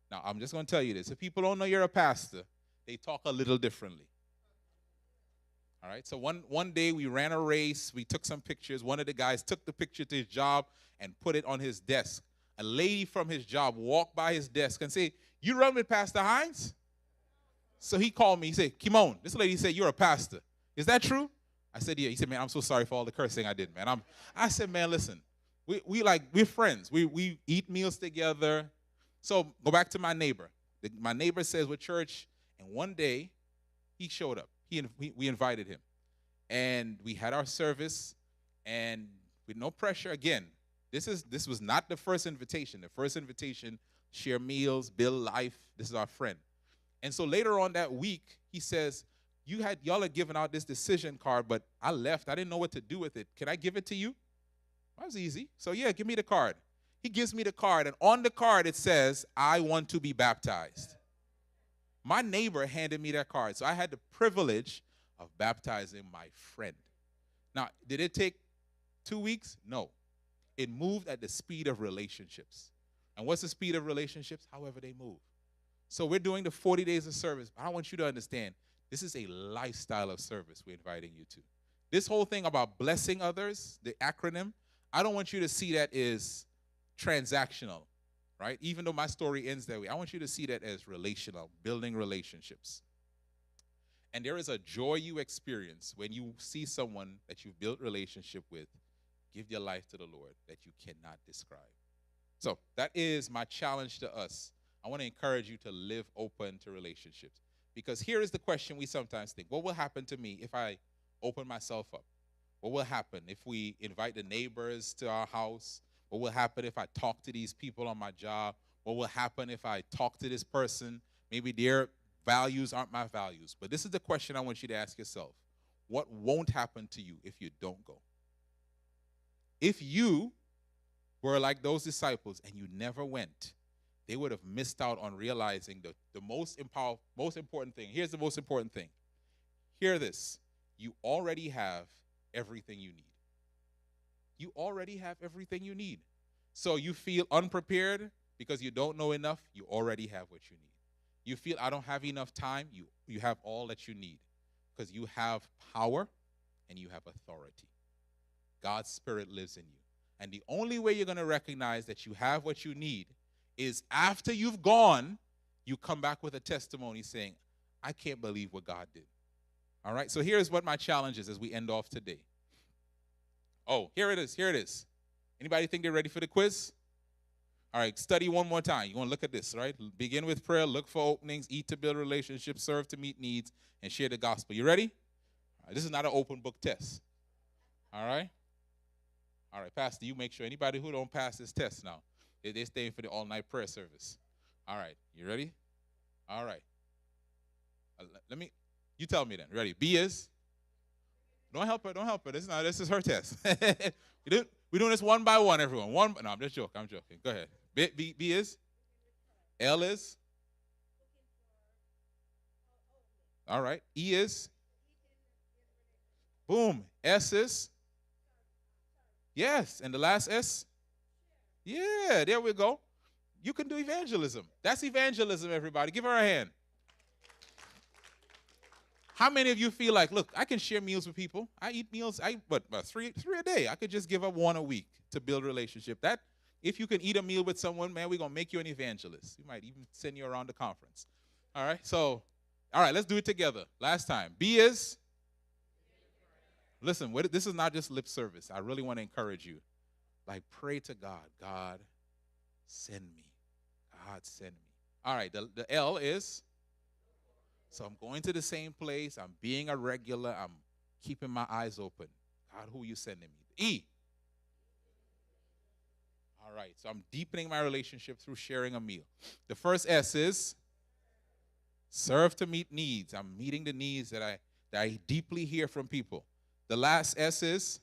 Now, I'm just going to tell you this. If people don't know you're a pastor, they talk a little differently. All right, so one day we ran a race. We took some pictures. One of the guys took the picture to his job and put it on his desk. A lady from his job walked by his desk and said, you run with Pastor Hinds? So he called me. He said, Kymone, this lady said, you're a pastor. Is that true? I said, yeah. He said, man, I'm so sorry for all the cursing I did, man. I said, man, listen, we're friends. We eat meals together. So go back to my neighbor. My neighbor says, we're church. And one day he showed up. We invited him. And we had our service. And with no pressure, again, this was not the first invitation. The first invitation, share meals, build life. This is our friend. And so later on that week, he says, y'all had given out this decision card, but I left. I didn't know what to do with it. Can I give it to you? That was easy. So yeah, give me the card. He gives me the card, and on the card it says, I want to be baptized. My neighbor handed me that card, so I had the privilege of baptizing my friend. Now, did it take 2 weeks? No. It moved at the speed of relationships. And what's the speed of relationships? However they move. So we're doing the 40 days of service. But I want you to understand, this is a lifestyle of service we're inviting you to. This whole thing about blessing others, the acronym, I don't want you to see that as transactional, right? Even though my story ends that way, I want you to see that as relational, building relationships. And there is a joy you experience when you see someone that you've built relationship with give your life to the Lord that you cannot describe. So that is my challenge to us. I want to encourage you to live open to relationships. Because here is the question we sometimes think. What will happen to me if I open myself up? What will happen if we invite the neighbors to our house? What will happen if I talk to these people on my job? What will happen if I talk to this person? Maybe their values aren't my values. But this is the question I want you to ask yourself. What won't happen to you if you don't go? If you were like those disciples and you never went, they would have missed out on realizing the most important thing. Here's the most important thing. Hear this. You already have everything you need. You already have everything you need. So you feel unprepared because you don't know enough, you already have what you need. You feel I don't have enough time, you have all that you need because you have power and you have authority. God's Spirit lives in you. And the only way you're going to recognize that you have what you need is after you've gone, you come back with a testimony saying, I can't believe what God did. All right, so here's what my challenge is as we end off today. Oh, here it is. Anybody think they're ready for the quiz? All right, study one more time. You want to look at this, right? Begin with prayer, look for openings, eat to build relationships, serve to meet needs, and share the gospel. You ready? All right, this is not an open book test. All right? All right, Pastor, you make sure anybody who don't pass this test now, they're staying for the all-night prayer service. All right, you ready? All right. You tell me then. Ready? B is? Don't help her. This is her test. We're doing this one by one, everyone. No, I'm just joking. Go ahead. B is? L is? All right. E is? Boom. S is? Yes. And the last S? Yeah, there we go. You can do evangelism. That's evangelism, everybody. Give her a hand. How many of you feel like, look, I can share meals with people. I eat meals, three a day. I could just give up one a week to build a relationship. That, if you can eat a meal with someone, man, we're going to make you an evangelist. We might even send you around the conference. All right, so, all right, let's do it together. Last time. B is? Listen, this is not just lip service. I really want to encourage you. Like, pray to God. God, send me. God, send me. All right, the L is? So I'm going to the same place. I'm being a regular. I'm keeping my eyes open. God, who are you sending me? E. All right, so I'm deepening my relationship through sharing a meal. The first S is serve to meet needs. I'm meeting the needs that I deeply hear from people. The last S is?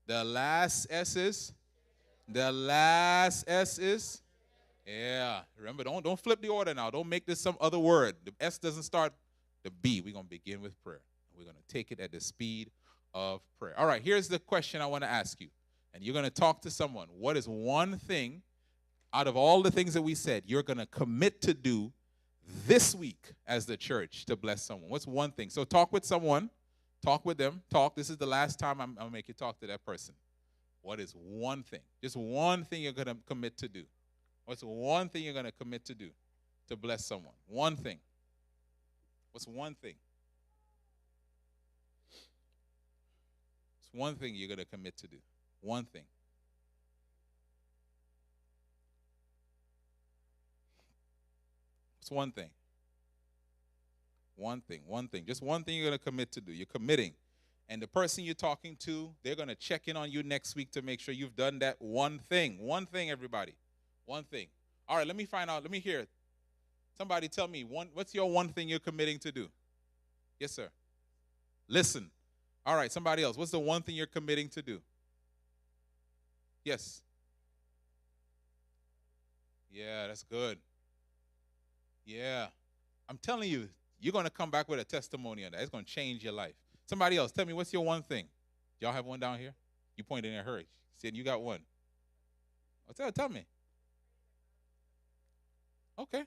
The last S is? The last S is? Yeah. Remember, don't flip the order now. Don't make this some other word. The S doesn't start the B. We're going to begin with prayer. We're going to take it at the speed of prayer. All right, here's the question I want to ask you. And you're going to talk to someone. What is one thing out of all the things that we said you're going to commit to do this week as the church to bless someone? What's one thing? So talk with someone. Talk with them. Talk. This is the last time I'm going to make you talk to that person. What is one thing? Just one thing you're going to commit to do. What's one thing you're going to commit to do to bless someone? One thing. What's one thing? It's one thing you're going to commit to do. One thing. It's one thing. One thing. One thing. Just one thing you're going to commit to do. You're committing. And the person you're talking to, they're going to check in on you next week to make sure you've done that one thing. One thing, everybody. One thing. All right, let me find out. Let me hear it. Somebody tell me, what's your one thing you're committing to do? Yes, sir. Listen. All right, somebody else. What's the one thing you're committing to do? Yes. Yeah, that's good. Yeah. I'm telling you, you're going to come back with a testimony on that. It's going to change your life. Somebody else, tell me, what's your one thing? Y'all have one down here? You pointed at her. Said you got one. Oh, tell me. Okay.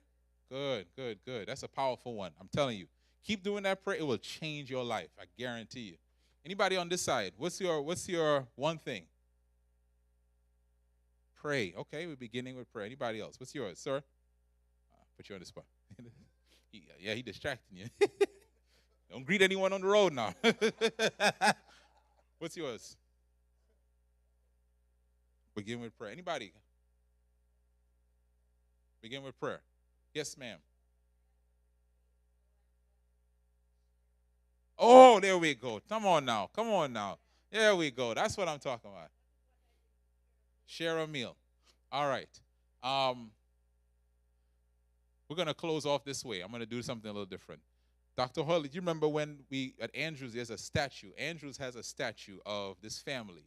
Good, good, good. That's a powerful one. I'm telling you. Keep doing that prayer. It will change your life. I guarantee you. Anybody on this side? What's your one thing? Pray. Okay, we're beginning with prayer. Anybody else? What's yours, sir? Put you on the spot. He distracting you. Don't greet anyone on the road now. What's yours? Begin with prayer. Anybody? Begin with prayer. Yes, ma'am. Oh, there we go. Come on now. Come on now. There we go. That's what I'm talking about. Share a meal. All right. We're going to close off this way. I'm going to do something a little different. Dr. Hurley, do you remember when at Andrews, there's a statue. Andrews has a statue of this family,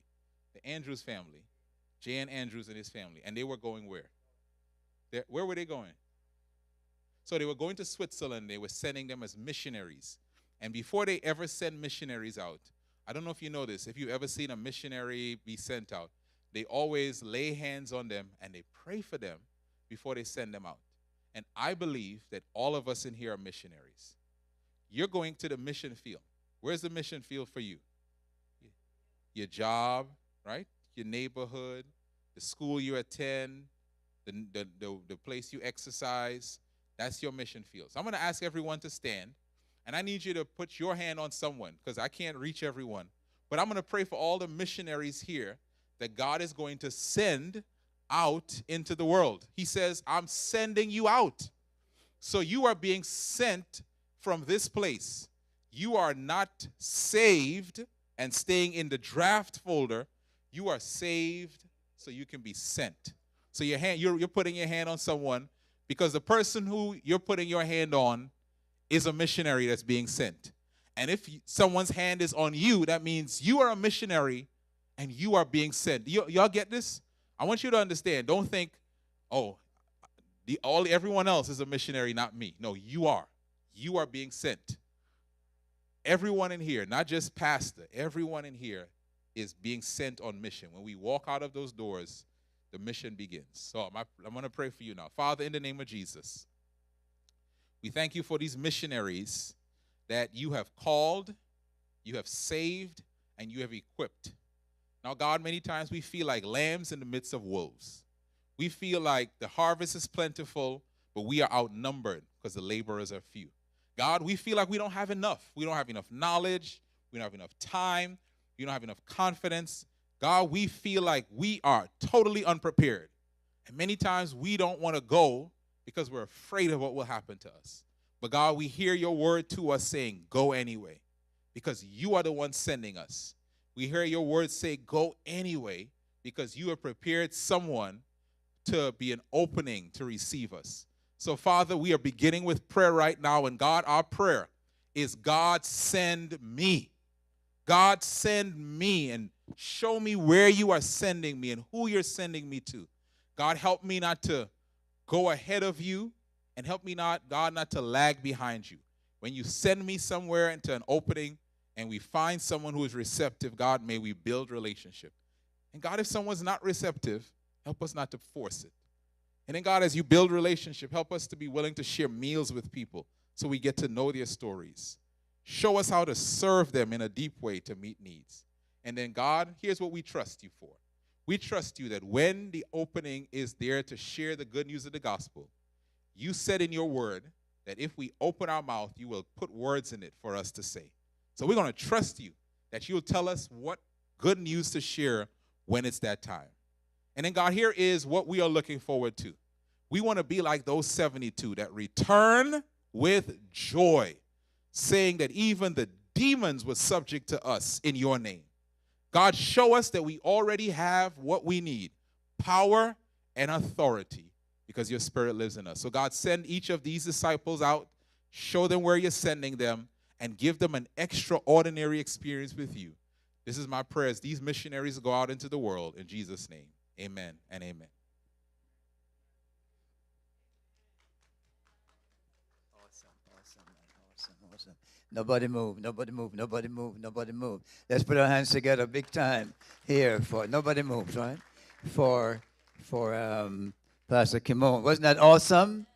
the Andrews family, Jan Andrews and his family. And they were going where? Where were they going? So they were going to Switzerland. They were sending them as missionaries. And before they ever send missionaries out, I don't know if you know this, if you've ever seen a missionary be sent out, they always lay hands on them and they pray for them before they send them out. And I believe that all of us in here are missionaries. You're going to the mission field. Where's the mission field for you? Your job, right? Your neighborhood, the school you attend, the place you exercise. That's your mission field. So I'm going to ask everyone to stand. And I need you to put your hand on someone because I can't reach everyone. But I'm going to pray for all the missionaries here that God is going to send out into the world. He says, I'm sending you out. So you are being sent from this place. You are not saved and staying in the draft folder. You are saved so you can be sent. So you're putting your hand on someone because the person who you're putting your hand on is a missionary that's being sent. And if someone's hand is on you, that means you are a missionary and you are being sent. Y'all get this? I want you to understand. Don't think, oh, Everyone else is a missionary, not me. No, you are. You are being sent. Everyone in here, not just pastor, everyone in here is being sent on mission. When we walk out of those doors, the mission begins. So I'm going to pray for you now. Father, in the name of Jesus, we thank you for these missionaries that you have called, you have saved, and you have equipped. Now, God, many times we feel like lambs in the midst of wolves. We feel like the harvest is plentiful, but we are outnumbered because the laborers are few. God, we feel like we don't have enough. We don't have enough knowledge. We don't have enough time. We don't have enough confidence. God, we feel like we are totally unprepared. And many times we don't want to go because we're afraid of what will happen to us. But God, we hear your word to us saying, go anyway, because you are the one sending us. We hear your word say, go anyway, because you have prepared someone to be an opening to receive us. So, Father, we are beginning with prayer right now. And God, our prayer is, God, send me. God, send me and show me where you are sending me and who you're sending me to. God, help me not to go ahead of you, and help me not, God, not to lag behind you. When you send me somewhere into an opening and we find someone who is receptive, God, may we build relationship. And God, if someone's not receptive, help us not to force it. And then, God, as you build relationship, help us to be willing to share meals with people so we get to know their stories. Show us how to serve them in a deep way to meet needs. And then, God, here's what we trust you for. We trust you that when the opening is there to share the good news of the gospel, you said in your word that if we open our mouth, you will put words in it for us to say. So we're going to trust you that you'll tell us what good news to share when it's that time. And then, God, here is what we are looking forward to. We want to be like those 72 that return with joy, saying that even the demons were subject to us in your name. God, show us that we already have what we need, power and authority, because your spirit lives in us. So, God, send each of these disciples out, show them where you're sending them, and give them an extraordinary experience with you. This is my prayer as these missionaries go out into the world. In Jesus' name, amen and amen. Awesome. Nobody move, nobody move, nobody move, nobody move. Let's put our hands together big time here for nobody moves, right? For Pastor Kymone. Wasn't that awesome?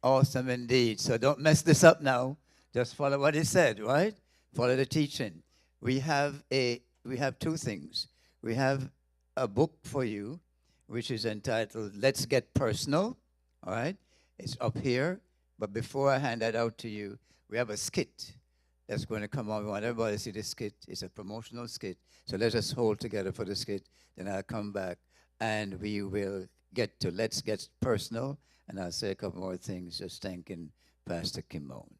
Awesome indeed. So don't mess this up now. Just follow what he said, right? Follow the teaching. We have two things. We have a book for you, which is entitled Let's Get Personal. All right? It's up here. But before I hand that out to you, we have a skit that's going to come on. We want everybody to see the skit. It's a promotional skit. So let us hold together for the skit. Then I'll come back and we will get to Let's Get Personal. And I'll say a couple more things just thanking Pastor Kymone.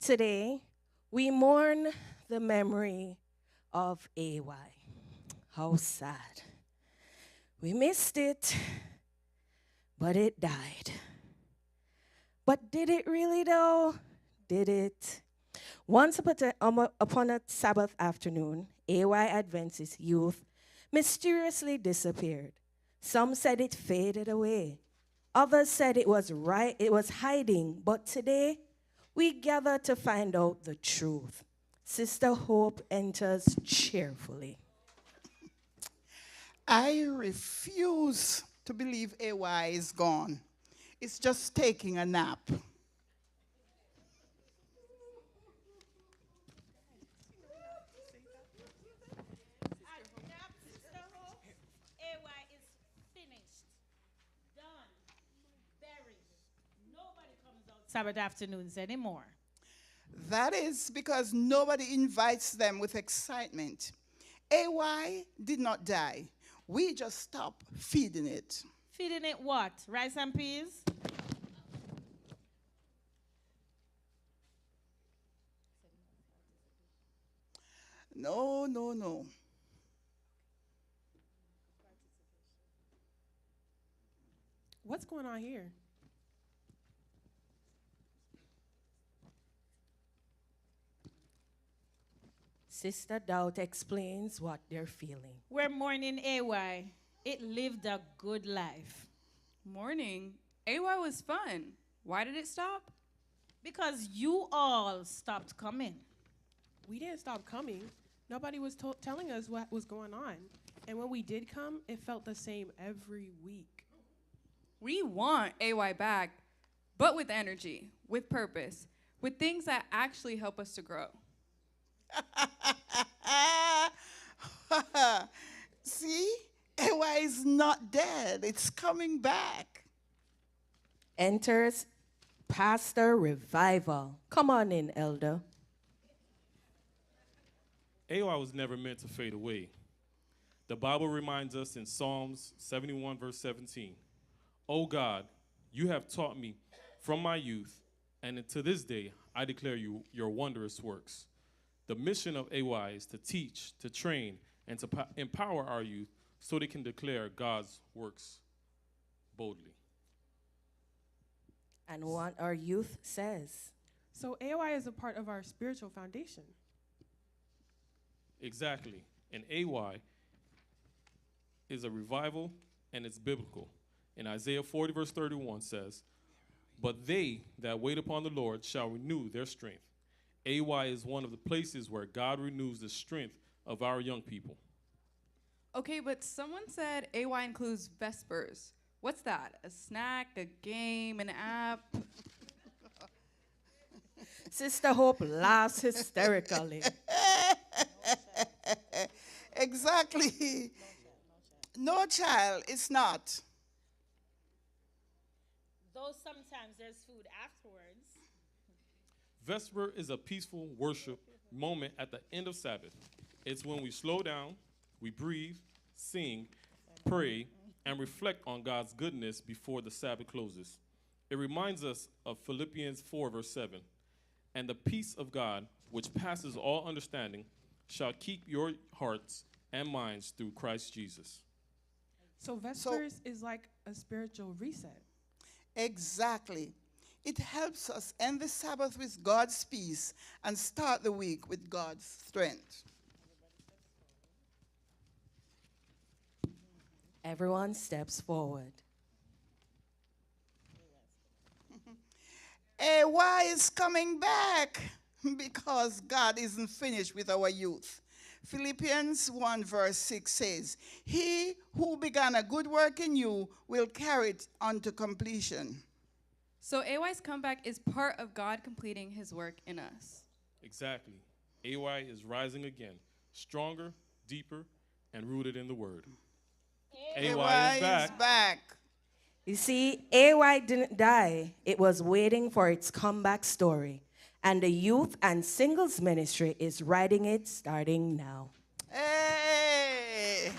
Today, we mourn the memory of AY. How sad. We missed it, but it died. But did it really though? Did it? Once upon a Sabbath afternoon, AY Adventist youth mysteriously disappeared. Some said it faded away. Others said it was hiding, but today, we gather to find out the truth. Sister Hope enters cheerfully. I refuse to believe AY is gone. It's just taking a nap. Sabbath afternoons anymore? That is because nobody invites them with excitement. AY did not die. We just stopped feeding it. Feeding it what? Rice and peas? No, no, no. What's going on here? Sister Doubt explains what they're feeling. We're mourning AY. It lived a good life. Morning. AY was fun. Why did it stop? Because you all stopped coming. We didn't stop coming. Nobody was telling us what was going on. And when we did come, it felt the same every week. We want AY back, but with energy, with purpose, with things that actually help us to grow. See? AY is not dead. It's coming back. Enters Pastor Revival. Come on in, Elder. AY was never meant to fade away. The Bible reminds us in Psalms 71, verse 17, "O God, you have taught me from my youth, and to this day I declare you your wondrous works." The mission of AY is to teach, to train, and to empower our youth so they can declare God's works boldly. And what our youth says. So AOI is a part of our spiritual foundation. Exactly. And AY is a revival, and it's biblical. In Isaiah 40, verse 31 says, "But they that wait upon the Lord shall renew their strength." AY is one of the places where God renews the strength of our young people. Okay, but someone said AY includes Vespers. What's that? A snack, a game, an app? Sister Hope laughs hysterically. Exactly. No, child, it's not. Though sometimes there's food afterwards. Vesper is a peaceful worship moment at the end of Sabbath. It's when we slow down, we breathe, sing, pray, and reflect on God's goodness before the Sabbath closes. It reminds us of Philippians 4, verse 7. "And the peace of God, which passes all understanding, shall keep your hearts and minds through Christ Jesus." So Vespers is like a spiritual reset. Exactly. It helps us end the Sabbath with God's peace and start the week with God's strength. Everyone steps forward. AY is coming back because God isn't finished with our youth. Philippians 1 verse 6 says, "He who began a good work in you will carry it unto completion." So AY's comeback is part of God completing his work in us. Exactly. AY is rising again, stronger, deeper, and rooted in the Word. AY is back. You see, AY didn't die. It was waiting for its comeback story. And the youth and singles ministry is writing it starting now. Hey!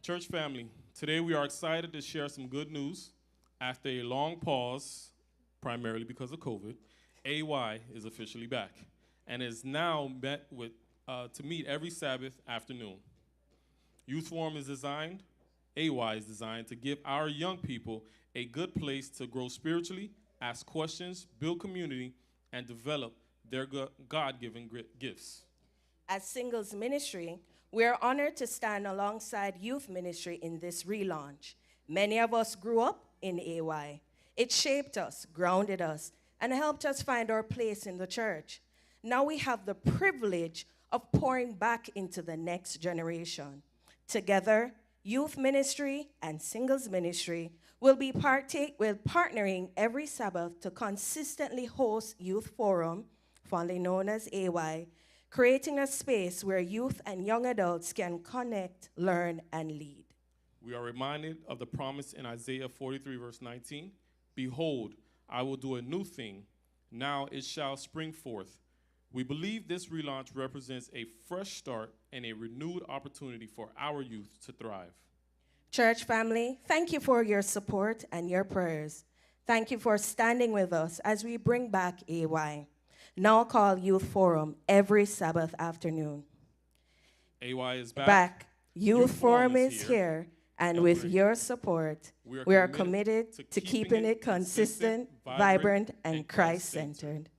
Church family, today we are excited to share some good news. After a long pause, primarily because of COVID, AY is officially back and is now met with to meet every Sabbath afternoon. Youth Forum is designed, AY is designed to give our young people a good place to grow spiritually, ask questions, build community, and develop their God-given gifts. As singles ministry, we are honored to stand alongside youth ministry in this relaunch. Many of us grew up in AY. It shaped us, grounded us, and helped us find our place in the church. Now we have the privilege of pouring back into the next generation. Together, youth ministry, and singles ministry will partnering every Sabbath to consistently host youth forum, fondly known as AY, creating a space where youth and young adults can connect, learn, and lead. We are reminded of the promise in Isaiah 43, verse 19. Behold, I will do a new thing. Now it shall spring forth. We believe this relaunch represents a fresh start and a renewed opportunity for our youth to thrive. Church family, thank you for your support and your prayers. Thank you for standing with us as we bring back AY. Now call Youth Forum every Sabbath afternoon. AY is back. Youth Forum is here. And with your support, we are committed to keeping it consistent, vibrant, and Christ-centered.